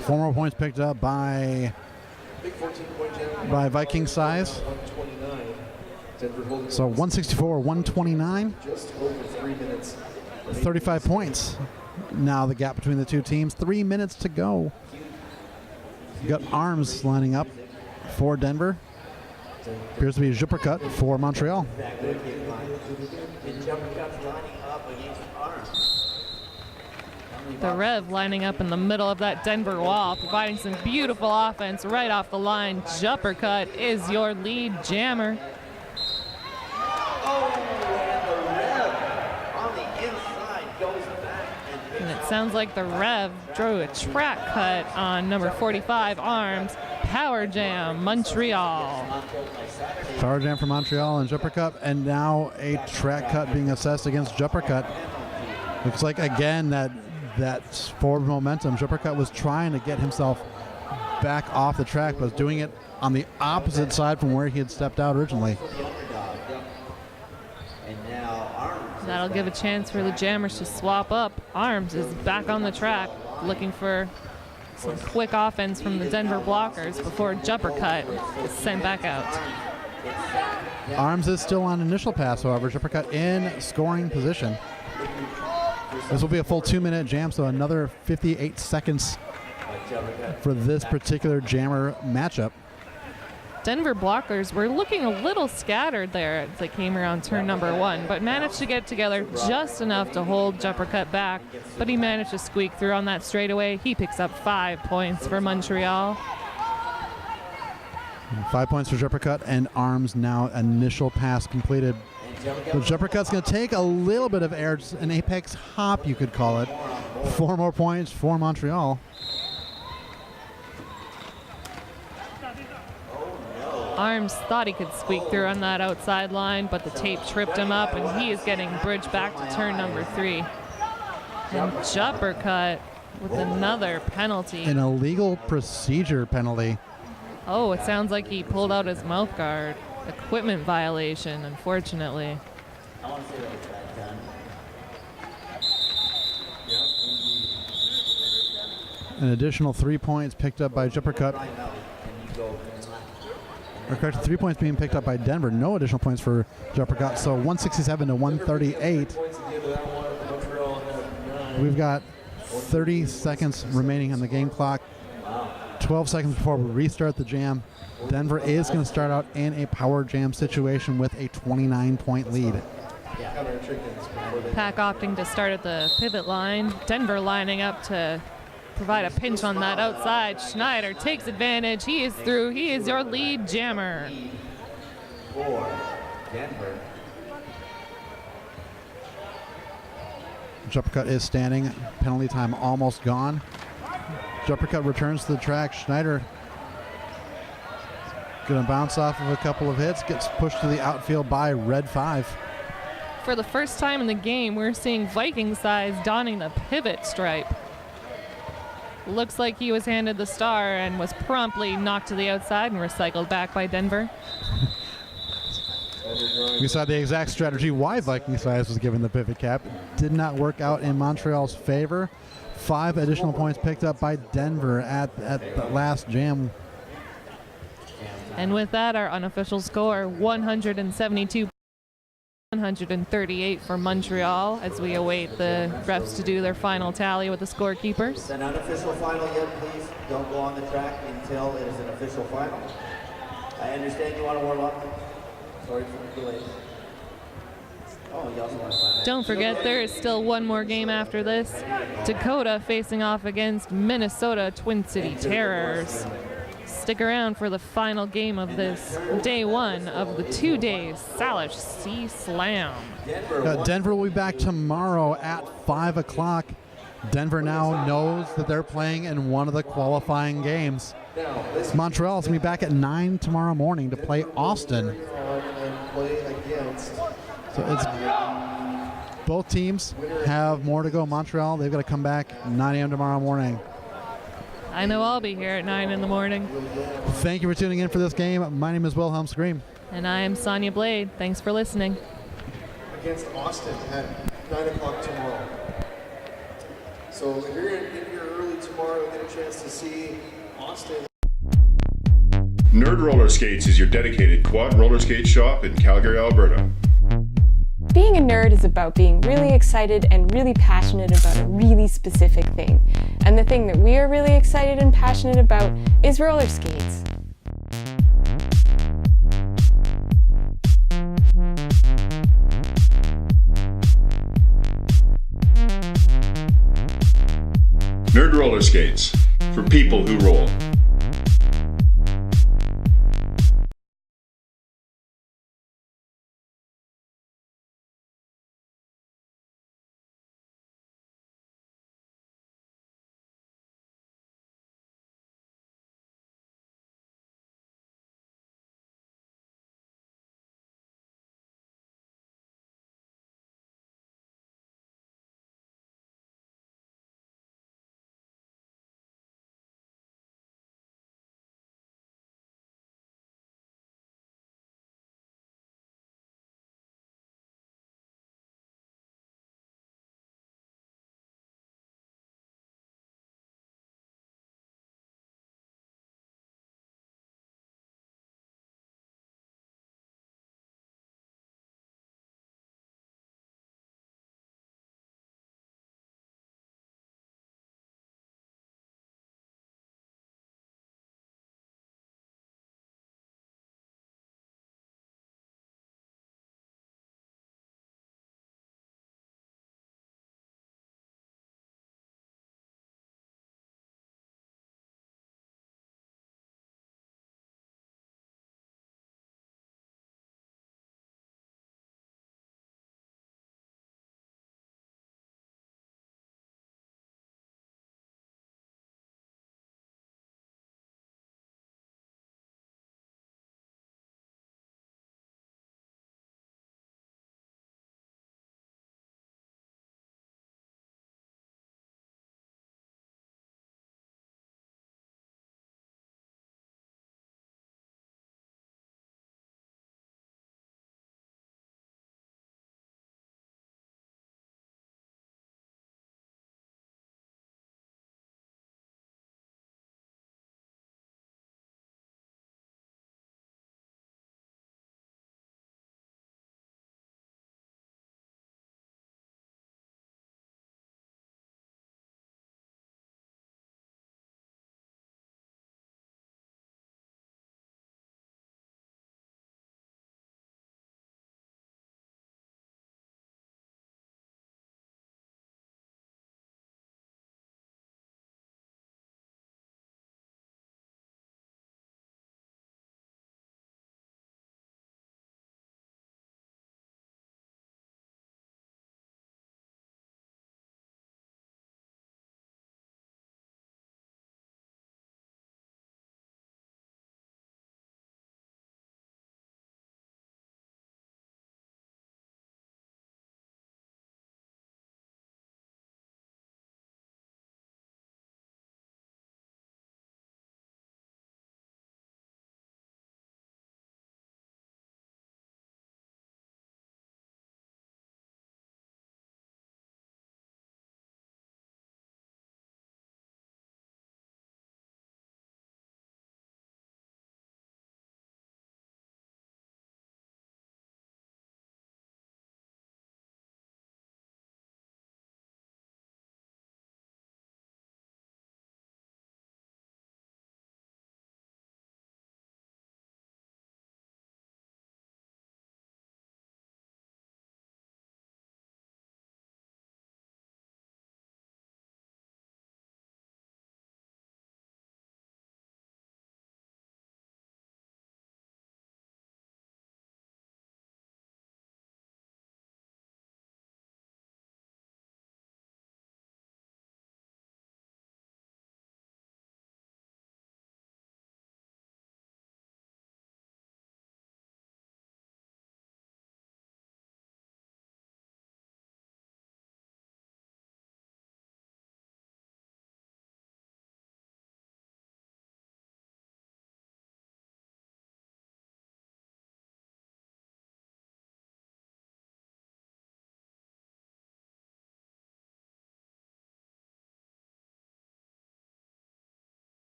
4 more points picked up by Viking size. So 164, 129. 35 points. Now the gap between the two teams. 3 minutes to go. You got Arms lining up for Denver. Appears to be a zipper cut for Montreal. The Rev lining up in the middle of that Denver wall, providing some beautiful offense right off the line. Jumper cut is your lead jammer. And it sounds like the Rev drew a track cut on number 45, Arms. Power jam, Montreal. Power jam for Montreal and jumper cut, and now a track cut being assessed against jumper cut. Looks like again that forward momentum. Jumper cut was trying to get himself back off the track, but was doing it on the opposite side from where he had stepped out originally. That'll give a chance for the jammers to swap up. Arms is back on the track, looking for some quick offense from the Denver blockers before jumper cut is sent back out. Arms is still on initial pass, however. Jumper cut in scoring position. This will be a full 2-minute jam, so another 58 seconds for this particular jammer matchup. Denver blockers were looking a little scattered there as they came around turn number 1, but managed to get together just enough to hold jumper cut back, but he managed to squeak through on that straightaway. He picks up 5 points for Montreal. 5 points for jumper cut, and Arms now initial pass completed. The jumper cut's going to take a little bit of air, an apex hop you could call it. 4 more points for Montreal. Arms thought he could squeak through on that outside line, but the tape tripped him up, and he is getting bridged back to turn number 3. And jumper cut with another penalty. An illegal procedure penalty. Oh, it sounds like he pulled out his mouth guard. Equipment violation, unfortunately. An additional 3 points picked up by jumper cut. Or correct, 3 points being picked up by Denver. No additional points for jumper cut. So 167 to 138. We've got 30 seconds remaining on the game clock. 12 seconds before we restart the jam. Denver is going to start out in a power jam situation with a 29-point lead. Pack opting to start at the pivot line. Denver lining up to provide a pinch on that outside. Schneider takes advantage. He is through. He is your lead jammer. For Denver. Jumper cut is standing. Penalty time almost gone. Jumper cut returns to the track. Schneider going to bounce off of a couple of hits. Gets pushed to the outfield by Red 5. For the first time in the game, we're seeing Viking size donning the pivot stripe. Looks like he was handed the star and was promptly knocked to the outside and recycled back by Denver. We saw the exact strategy why Viking size was given the pivot cap. Did not work out in Montreal's favor. 5 additional points picked up by Denver at the last jam. And with that, our unofficial score, 172, 138 for Montreal, as we await the refs to do their final tally with the scorekeepers. Is an unofficial final yet, please? Don't go on the track until it is an official final. I understand you want to warm up. Sorry for the delay. Oh, you also want to find out. Don't forget, there is still one more game after this. Dakota facing off against Minnesota Twin City Terrors. stick around for the final game of this day one of the 2 days Salish Sea Slam. Denver will be back tomorrow at 5 o'clock. Denver now knows that they're playing in one of the qualifying games. Montreal is going to be back at 9 tomorrow morning to play Austin. So it's both teams have more to go. Montreal, they've got to come back 9 a.m. tomorrow morning. I know I'll be here at 9 in the morning. Thank you for tuning in for this game. My name is Wilhelm Scream. And I am Sonia Blade. Thanks for listening. Against Austin at 9 o'clock tomorrow. So if you're going to get here early tomorrow, get a chance to see Austin. Nerd Roller Skates is your dedicated quad roller skate shop in Calgary, Alberta. Being a nerd is about being really excited and really passionate about a really specific thing. And the thing that we are really excited and passionate about is roller skates. Nerd Roller Skates, for people who roll.